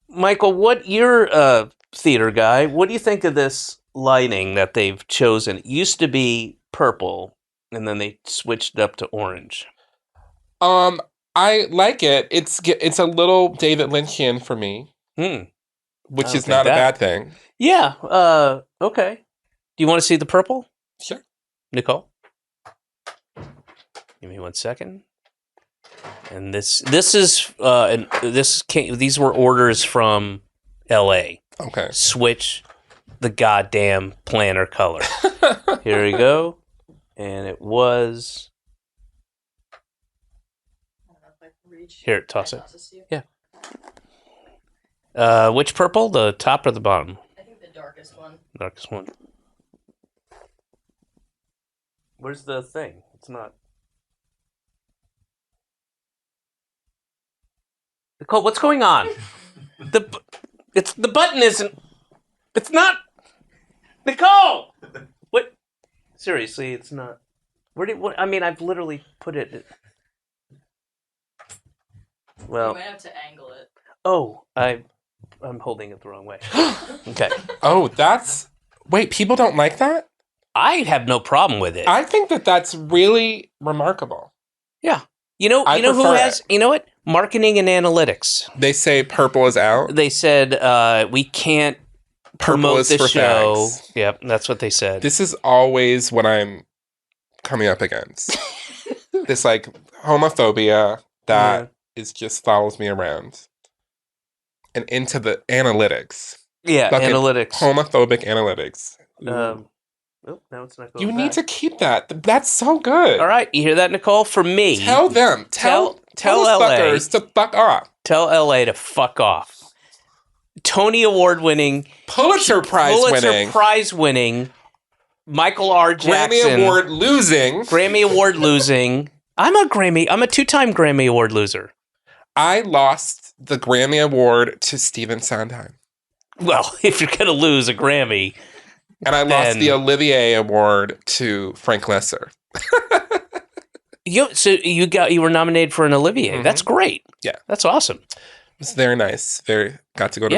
Michael, you're a theater guy. What do you think of this lighting that they've chosen? It used to be purple, and then they switched it up to orange. I like it. It's a little David Lynchian for me, which is not a bad thing. Yeah. Okay. Do you want to see the purple? Sure. Nicole? Give me 1 second. And these were orders from LA. Okay. Switch the goddamn planner color. Here we go. And it was here, toss it. Yeah. Which purple? The top or the bottom? I think the darkest one. Darkest one. Where's the thing? It's not. Nicole, what's going on? the button isn't. It's not. Nicole, what? Seriously, it's not. I mean, I've literally put it. Well, You might have to angle it. oh, I'm holding it the wrong way. Okay. Oh, wait, people don't like that? I have no problem with it. I think that's really remarkable. Yeah. You know who prefer has, you know what? Marketing and analytics. They say purple is out. They said we can't Purple promote is the for show. fags. Yep, that's what they said. This is always what I'm coming up against. This like homophobia that just follows me around. And into the analytics. Yeah, Fucking analytics. Homophobic analytics. Oh, now it's not going You back. need to keep that. That's so good. All right, you hear that, Nicole? For me, Tell them. Tell tell those LA. fuckers to fuck off. Tell LA to fuck off. Tony Award winning, Pulitzer Prize winning, Michael R. Jackson, Grammy Award losing. I'm a 2-time Grammy Award loser. I lost the Grammy Award to Stephen Sondheim. Well, if you're gonna lose a Grammy, and I lost the Olivier Award to Frank Lesser. you were nominated for an Olivier. Mm-hmm. That's great. Yeah, that's awesome. It was very nice. Got to go to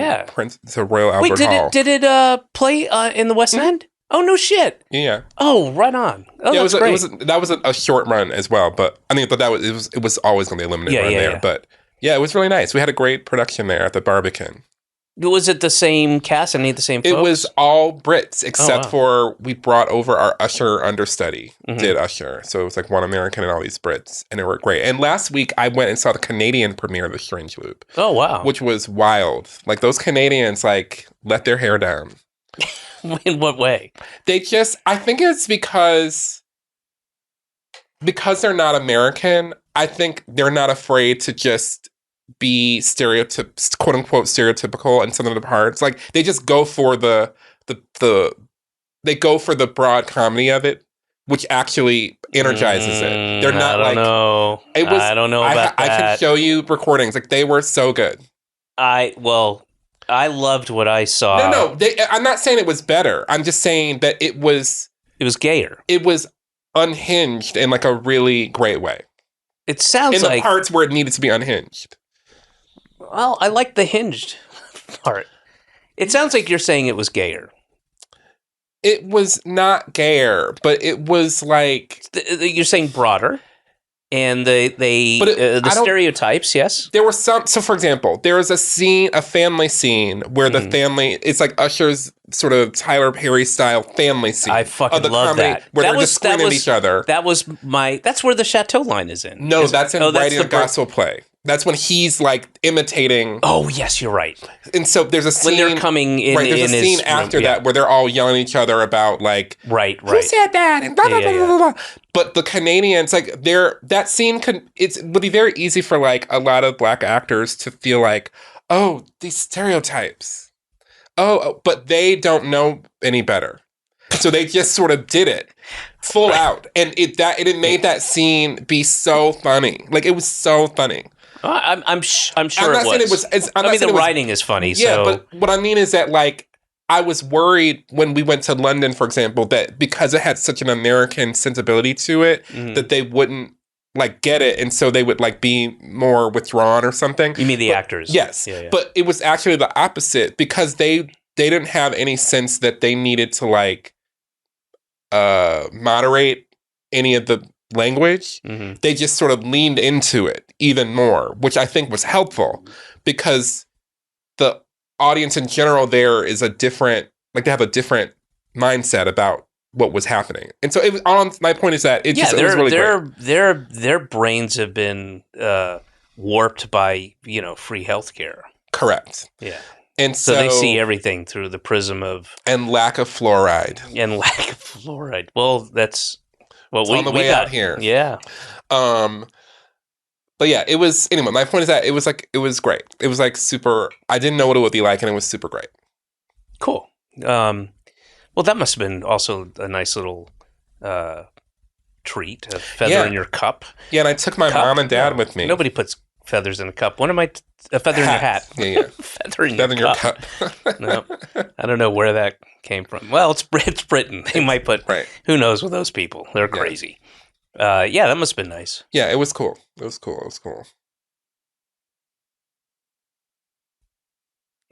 Royal Albert Hall. Did it play in the West End? Oh no shit. Yeah. Oh, right on. Oh, yeah, that's great. That was a short run as well, but I mean, but it was always going to be a limited run there. Yeah. But yeah, it was really nice. We had a great production there at the Barbican. Was it the same cast? Any of the same folks? It was all Brits, except wow. for we brought over our Usher understudy, Mhm. did Usher. So it was like one American and all these Brits, and it worked great. And last week, I went and saw the Canadian premiere of The Strange Loop, Oh, wow. which was wild. Like, those Canadians, like, let their hair down. In what way? They just, I think it's because they're not American, I think they're not afraid to just be quote unquote stereotypical in some of the parts. Like, they just go for the broad comedy of it, which actually energizes it. They're not I don't know. I don't know about I can that. show you recordings. Like, they were so good. I loved what I saw. No, I'm not saying it was better. I'm just saying that it was gayer. It was unhinged in like a really great way. It sounds in the like parts where it needed to be unhinged. Well, I like the hinged part. It sounds like you're saying it was gayer. It was not gayer, but it was like You're saying broader, and the stereotypes. Yes, there were some. So, for example, there was a family scene where the family, it's like Usher's sort of Tyler Perry style family scene. I fucking love that. Where they're just screaming at each other. That's where the Chateau line is in. No, that's in Writing a Gospel Play. That's when he's like imitating. Oh yes, you're right. And so there's a scene when they're coming in. Right, there's a scene after that where they're all yelling at each other about like, right. Who said that? And blah blah blah blah blah. But the Canadians, like, that scene would be very easy for like a lot of black actors to feel like, oh, these stereotypes. Oh, but they don't know any better, so they just sort of did it full out, and it made that scene be so funny. Like, it was so funny. I'm sure I'm not saying it was. The writing is funny. Yeah, so. But what I mean is that, like, I was worried when we went to London, for example, that because it had such an American sensibility to it, that they wouldn't like get it, and so they would like be more withdrawn or something. You mean the actors? Yes, but it was actually the opposite, because they didn't have any sense that they needed to like moderate any of the language. They just sort of leaned into it even more, which I think was helpful, because the audience in general there is they have a different mindset about what was happening. And so my point is that it was really great. Their brains have been warped by, free healthcare. Correct. Yeah. And so they see everything through the prism of lack of fluoride. Well, that's what on the way got out here. Yeah. But yeah, it was, anyway, my point is that it was great. It was like super, I didn't know what it would be like, and it was super great. Cool. Well, that must have been also a nice little treat, a feather in your cup. Yeah, and I took my mom and dad with me. Nobody puts feathers in a cup. A feather in your hat. Yeah. Feather in your cup. No, I don't know where that came from. Well, it's Britain. They might put, who knows with those people. They're crazy. Yeah, that must have been nice. Yeah, it was cool. It was cool.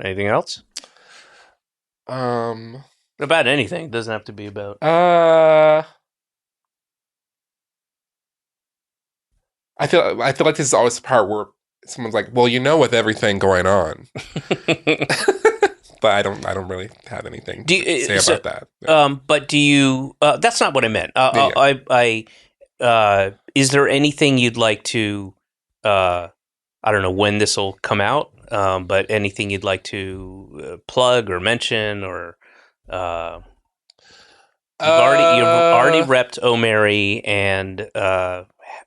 Anything else? About anything. It doesn't have to be about. I feel like this is always the part where someone's like, "Well, with everything going on," but I don't really have anything to say about that. Yeah. But do you? That's not what I meant. Is there anything you'd like to? I don't know when this will come out, but anything you'd like to plug or mention, or you've already repped O'Mary and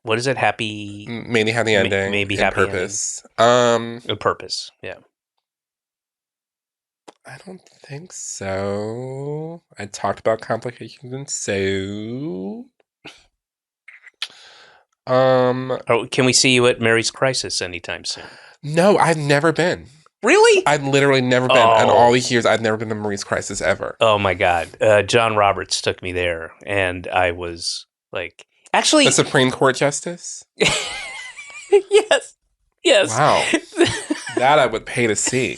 what is it? Maybe happy ending. Maybe happy purpose. Ending. A purpose. Yeah. I don't think so. I talked about complications and so. Can we see you at Mary's Crisis anytime soon? No, I've never been. Really? I've literally never been. In all these years, I've never been to Marie's Crisis ever. Oh my God. John Roberts took me there, and I was like, actually, the Supreme Court Justice? Yes. Wow. That I would pay to see.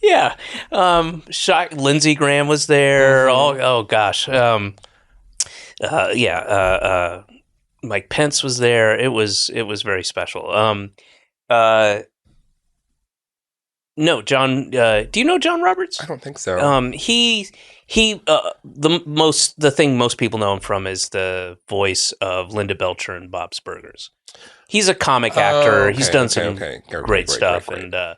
Yeah. Lindsey Graham was there. Mm-hmm. Oh gosh. Mike Pence was there. It was very special. No, John. Do you know John Roberts? I don't think so. The thing most people know him from is the voice of Linda Belcher in Bob's Burgers. He's a comic actor. Okay, He's done okay, some okay. great stuff Great. and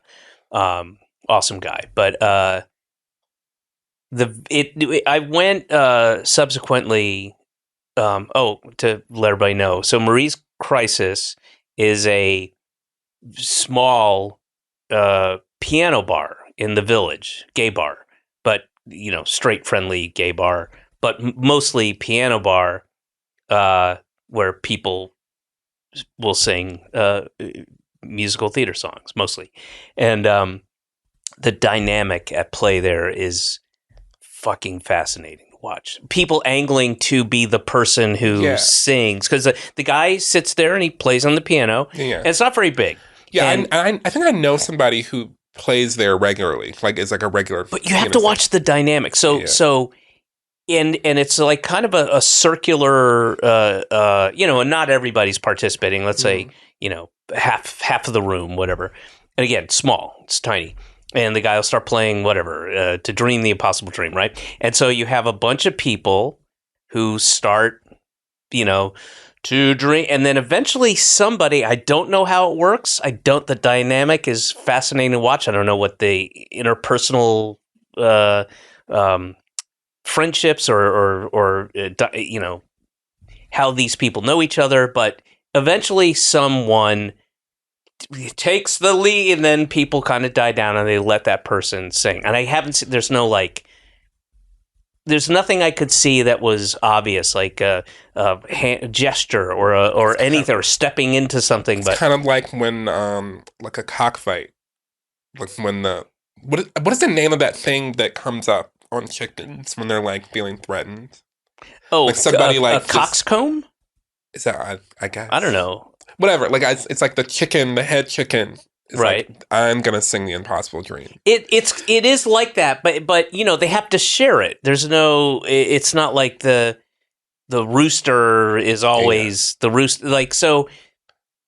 awesome guy. But I went subsequently. To let everybody know, so Marie's Crisis is a small piano bar in the Village, gay bar, but straight friendly gay bar, but mostly piano bar, where people will sing musical theater songs mostly, and the dynamic at play there is fucking fascinating to watch. People angling to be the person who sings, because the guy sits there and he plays on the piano, and it's not very big. Yeah, and I think I know somebody who plays there regularly, like is like a regular. But you have to watch the dynamic. So, and it's like kind of a circular, and not everybody's participating. Let's say, half of the room, whatever. And again, small, it's tiny. And the guy will start playing whatever, To Dream the Impossible Dream, right? And so you have a bunch of people who start, to dream, and then eventually somebody, I don't know how it works. The dynamic is fascinating to watch. I don't know what the interpersonal friendships or how these people know each other, but eventually someone takes the lead, and then people kind of die down and they let that person sing. And I haven't seen, there's nothing I could see that was obvious, like a gesture or anything, or stepping into something. It's but kind of like when, like a cockfight, like when what is the name of that thing that comes up on chickens when they're like feeling threatened? Oh, like somebody a coxcomb? Is that I guess I don't know. Whatever. Like it's like the head chicken. Right. Like, I'm gonna sing the Impossible Dream. It is like that, but they have to share it. There's no. It's not like the rooster is always the rooster. Like, so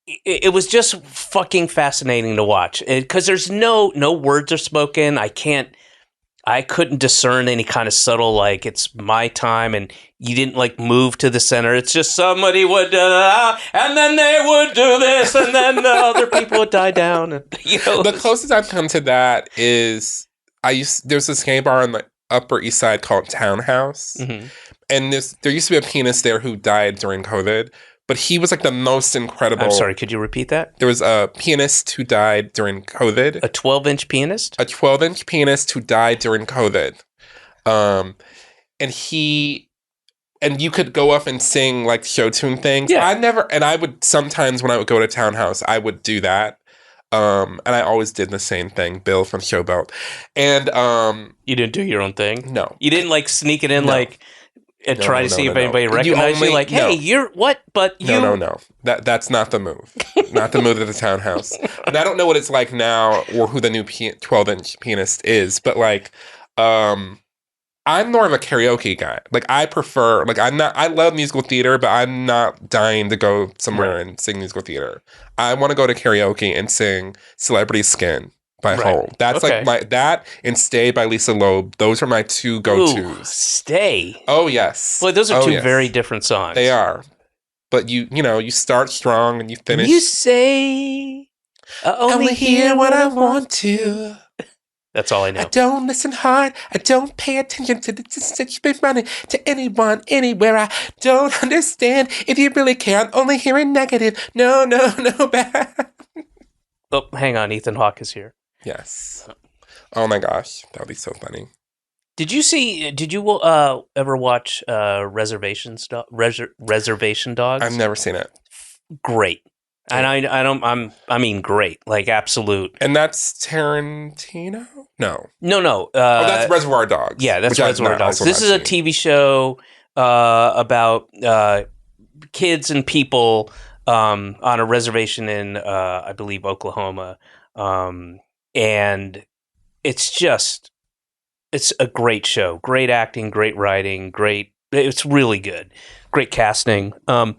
it was just fucking fascinating to watch, because there's no words are spoken. I couldn't discern any kind of subtle, like, it's my time and you didn't like move to the center. It's just somebody would and then they would do this, and then the other people would die down. And, The closest I've come to that is there's this gay bar on the Upper East Side called Townhouse, and there used to be a pianist there who died during COVID. But he was like the most incredible. I'm sorry, could you repeat that? There was a pianist who died during COVID. A 12-inch pianist? A 12-inch pianist who died during COVID. And you could go up and sing like show tune things. Yeah. I would sometimes when I would go to Townhouse, I would do that. And I always did the same thing, Bill from Showboat. And you didn't do your own thing? No. You didn't like sneak it in and try to see if anybody recognized you, like, hey, you're what? But you... No. That's not the move. Not the move at the Townhouse. And I don't know what it's like now or who the new 12-inch pianist is, but like, I'm more of a karaoke guy. Like, I prefer, like, I love musical theater, but I'm not dying to go somewhere and sing musical theater. I want to go to karaoke and sing Celebrity Skin by Hole. That's like that and Stay by Lisa Loeb. Those are my two go-tos. Ooh, Stay. Oh, yes. Well, those are two very different songs. They are. But you start strong and you finish. You say, I only hear what I want to. That's all I know. I don't listen hard. I don't pay attention to the distance you've been running to anyone, anywhere. I don't understand if you really care. I'm only hearing negative. No, bad. Oh, hang on. Ethan Hawke is here. Yes. Oh my gosh. That would be so funny. Did you ever watch Reservation Dogs? I've never seen it. Great. And I mean great. Like absolute. And that's Tarantino? No. No. That's Reservoir Dogs. Yeah, that's Reservoir Dogs. This is a TV show about kids and people on a reservation in I believe Oklahoma. And it's a great show. Great acting, great writing, it's really good. Great casting. 'Cause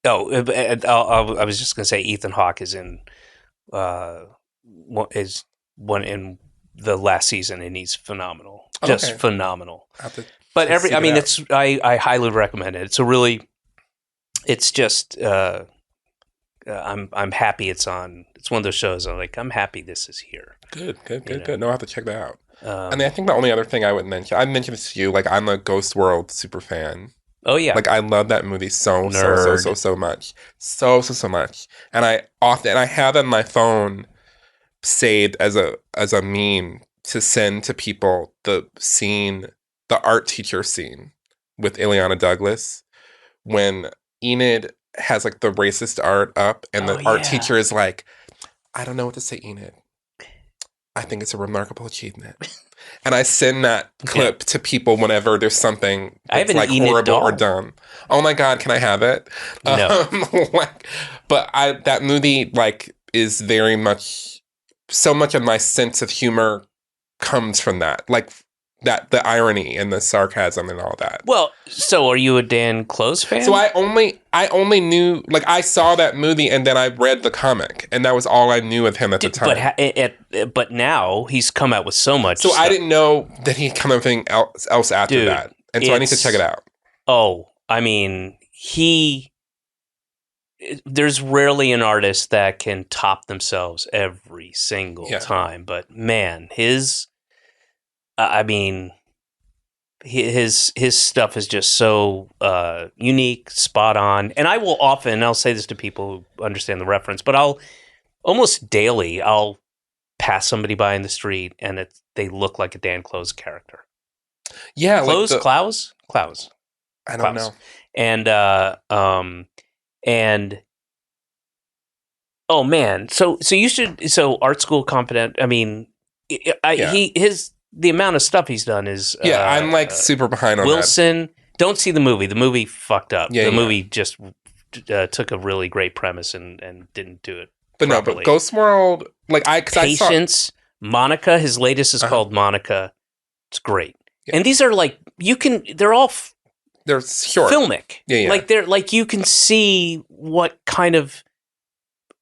I was just going to say Ethan Hawke is in one in the last season, and he's phenomenal, just phenomenal. But I highly recommend it. It's just I'm happy it's on. It's one of those shows I'm happy this is here. Good. No, I'll have to check that out. And I think the only other thing I would mention, I mentioned this to you, like I'm a Ghost World super fan. Oh yeah, like I love that movie so much, so much. And I have on my phone saved as a meme to send to people the art teacher scene with Ileana Douglas when Enid has like the racist art up and the art teacher is like, I don't know what to say, Enid. I think it's a remarkable achievement. And I send that clip to people whenever there's something that's like horrible or dumb. Oh my God, can I have it? No. That movie like is very much, so much of my sense of humor comes from that. Like that, the irony and the sarcasm and all that. Well, so are you a Dan Close fan? So I only knew, like I saw that movie and then I read the comic and that was all I knew of him at the time. But now he's come out with so much So stuff. I didn't know that he'd come up with anything else after that. And so I need to check it out. Oh, I mean, there's rarely an artist that can top themselves every single time. But man, his stuff is just so unique, spot on. And I will often, and I'll say this to people who understand the reference, but I'll almost daily, I'll pass somebody by in the street and they look like a Dan Close character. Yeah. Klaus? I don't know. And oh man, so art school competent. I mean, the amount of stuff he's done is I'm like super behind on Wilson. Don't see the movie. The movie fucked up. The movie just took a really great premise and didn't do it. But properly. No, but Ghost World, like Patience, Monica. His latest is called Monica. It's great. Yeah. And these are like they're all they're short, filmic. Yeah. Like they're like you can see what kind of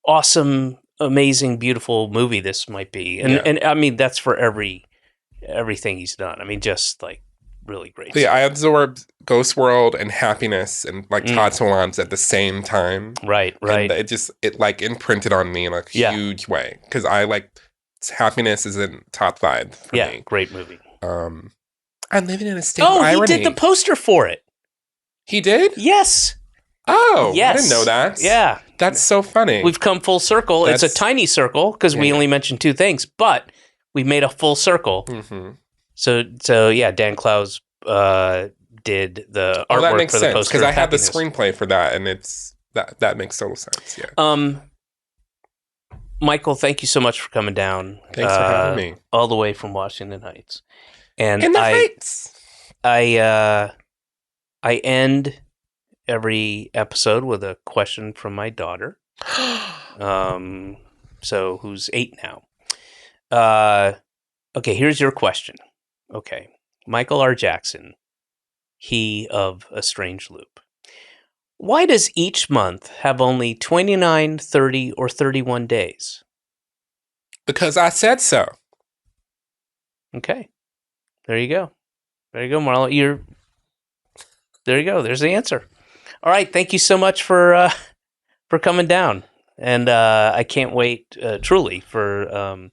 awesome, amazing, beautiful movie this might be, and I mean that's for everything he's done. I mean, just like really great. Yeah, I absorbed Ghost World and Happiness and like Todd Solondz at the same time. Right. And it like imprinted on me in a huge way because I like Happiness is in top 5 for me. Yeah, great movie. I'm living in a state of irony. Oh, he did the poster for it. He did? Yes. Oh, yes. I didn't know that. Yeah. That's so funny. We've come full circle. It's a tiny circle because we only mentioned 2 things, but we made a full circle. Mm-hmm. So yeah, Dan Close did the artwork that makes for the sense, poster. Because I had the screenplay for that, and it's that makes total sense. Yeah. Michael, thank you so much for coming down. Thanks for having me, all the way from Washington Heights. And in the Heights. I end every episode with a question from my daughter. So who's 8 now? Okay, here's your question. Okay, Michael R. Jackson, he of A Strange Loop. Why does each month have only 29, 30, or 31 days? Because I said so. Okay, there you go. There you go, Marla. There you go. There's the answer. All right, thank you so much for coming down, and I can't wait truly for.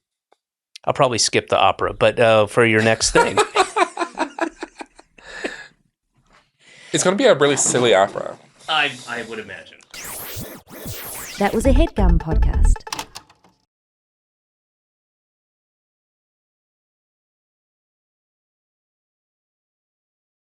I'll probably skip the opera, but for your next thing. It's going to be a really silly opera. I would imagine. That was a Headgum podcast.